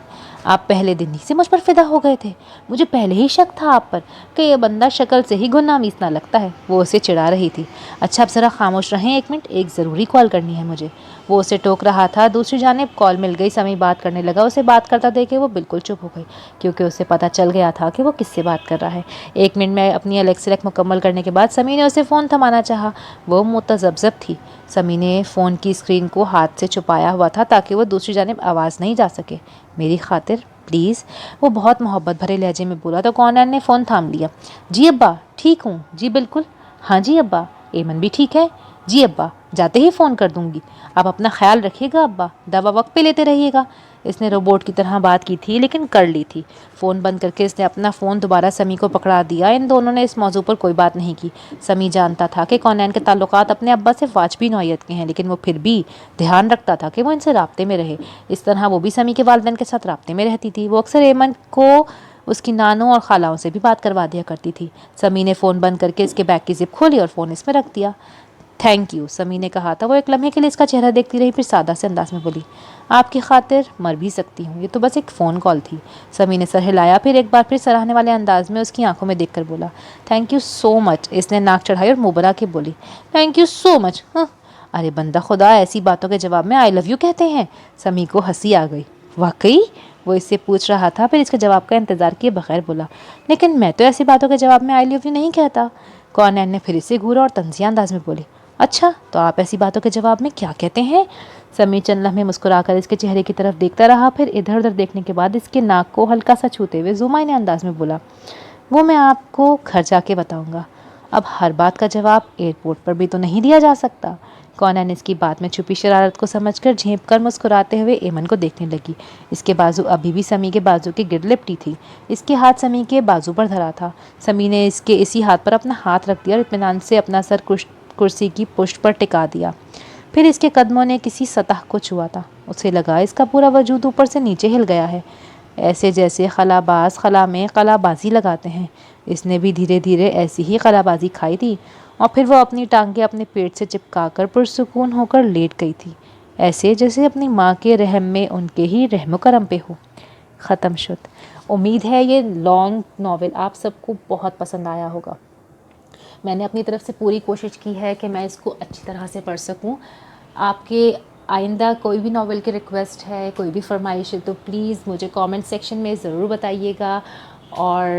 آپ پہلے دن ہی سے مجھ پر فدا ہو گئے تھے، مجھے پہلے ہی شک تھا آپ پر کہ یہ بندہ شکل سے ہی گنامیس نہ لگتا ہے۔ وہ اسے چڑھا رہی تھی۔ اچھا اب ذرا خاموش رہیں ایک منٹ، ایک ضروری کال کرنی ہے مجھے۔ وہ اسے ٹوک رہا تھا۔ دوسری جانب کال مل گئی۔ سمی بات کرنے لگا۔ اسے بات کرتا دیکھ کے وہ بالکل چپ ہو گئی کیونکہ اسے پتہ چل گیا تھا کہ وہ کس سے بات کر رہا ہے۔ 1 منٹ میں اپنی الیکسلیک مکمل کرنے کے بعد سمی نے اسے فون تھمانا چاہا۔ وہ متذبذب تھی۔ سمی نے فون کی اسکرین کو ہاتھ سے چھپایا ہوا تھا تاکہ وہ دوسری جانب آواز نہیں جا سکے۔ میری خاطر پلیز، وہ بہت محبت بھرے لہجے میں بولا تو کونین نے فون تھام لیا۔ جی ابا ٹھیک ہوں، جی بالکل، ہاں جی ابا۔ ایمن بھی ٹھیک ہے؟ جی ابا، جاتے ہی فون کر دوں گی۔ آپ اپنا خیال رکھیے گا ابا، دوا وقت پہ لیتے رہیے گا۔ اس نے روبوٹ کی طرح بات کی تھی لیکن کر لی تھی۔ فون بند کر کے اس نے اپنا فون دوبارہ سمی کو پکڑا دیا۔ ان دونوں نے اس موضوع پر کوئی بات نہیں کی۔ سمی جانتا تھا کہ کونین کے تعلقات اپنے ابا سے واجبی نوعیت کے ہیں، لیکن وہ پھر بھی دھیان رکھتا تھا کہ وہ ان سے رابطے میں رہے۔ اس طرح وہ بھی سمی کے والدین کے ساتھ رابطے میں رہتی تھی۔ وہ اکثر ایمن کو اس کی نانوں اور خالاؤں سے بھی بات کروا دیا کرتی تھی۔ سمی نے فون بند کر کے اس کے بیگ کی زپ کھولی اور فون اس میں رکھ دیا۔ تھینک یو، سمی نے کہا تھا۔ وہ ایک لمحے کے لیے اس کا چہرہ دیکھتی رہی، پھر سادہ سے انداز میں بولی، آپ کی خاطر مر بھی سکتی ہوں، یہ تو بس ایک فون کال تھی۔ سمی نے سر ہلایا، پھر ایک بار پھر سراہنے والے انداز میں اس کی آنکھوں میں دیکھ کر بولا، تھینک یو سو مچ۔ اس نے ناک چڑھائی اور منہ بنا کے بولی، تھینک یو سو مچ۔ ارے بندہ خدا، ایسی باتوں کے جواب میں آئی لو یو کہتے ہیں؟ سمی کو ہنسی آ گئی۔ واقعی؟ وہ اس سے پوچھ رہا تھا، پھر اس کے جواب کا انتظار کیے بغیر بولا، لیکن میں تو ایسی باتوں کے جواب میں آئی لو یو نہیں کہتا۔ کونین نے پھر اسے گھورا اور طنزیہ انداز میں بولی، اچھا تو آپ ایسی باتوں کے جواب میں کیا کہتے ہیں؟ سمی چند لمحے مسکرا کر اس کے چہرے کی طرف دیکھتا رہا، پھر ادھر ادھر دیکھنے کے بعد اس کے ناک کو ہلکا سا چھوتے ہوئے زومائنے انداز میں بولا، وہ میں آپ کو گھر جا کے بتاؤں گا۔ اب ہر بات کا جواب ایئرپورٹ پر بھی تو نہیں دیا جا سکتا۔ کونین اس کی بات میں چھپی شرارت کو سمجھ کر جھینپ کر مسکراتے ہوئے ایمن کو دیکھنے لگی۔ اس کے بازو ابھی بھی سمی کے بازو کے گرد لپٹی تھی۔ اس کے ہاتھ سمی کے بازو پر دھرا تھا۔ سمی نے اس کے اسی ہاتھ پر اپنا ہاتھ رکھ دیا اور اطمینان سے اپنا سر کرسی کی پشت پر ٹکا دیا۔ پھر اس کے قدموں نے کسی سطح کو چھوا تھا۔ اسے لگا اس کا پورا وجود اوپر سے نیچے ہل گیا ہے، ایسے جیسے خلا باز خلا میں قلا بازی لگاتے ہیں۔ اس نے بھی دھیرے دھیرے ایسی ہی قلا بازی کھائی تھی، اور پھر وہ اپنی ٹانگیں اپنے پیٹ سے چپکا کر پرسکون ہو کر لیٹ گئی تھی، ایسے جیسے اپنی ماں کے رحم میں ان کے ہی رحم و کرم پہ ہو۔ ختم شد۔ امید ہے یہ لانگ ناول آپ سب کو بہت پسند آیا ہوگا۔ میں نے اپنی طرف سے پوری کوشش کی ہے کہ میں اس کو اچھی طرح سے پڑھ سکوں۔ آپ کے آئندہ کوئی بھی ناول کی ریکویسٹ ہے، کوئی بھی فرمائش ہے، تو پلیز مجھے کامنٹ سیکشن میں ضرور بتائیے گا، اور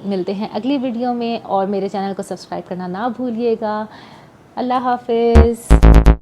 ملتے ہیں اگلی ویڈیو میں، اور میرے چینل کو سبسکرائب کرنا نہ بھولیے گا۔ اللہ حافظ۔